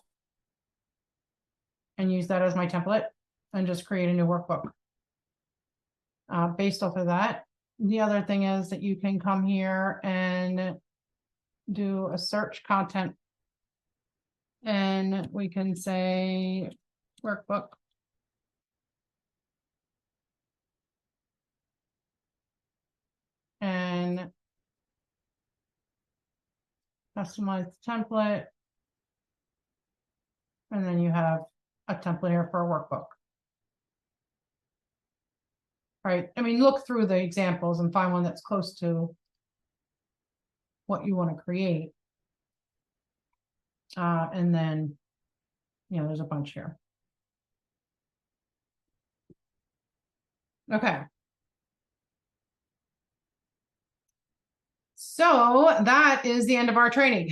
and use that as my template and just create a new workbook. Based off of that. The other thing is that you can come here and do a search content. And we can say workbook. And customize the template. And then you have a template here for a workbook. Right, I mean, look through the examples and find one that's close to what you want to create. And then, you know, there's a bunch here. Okay. So that is the end of our training.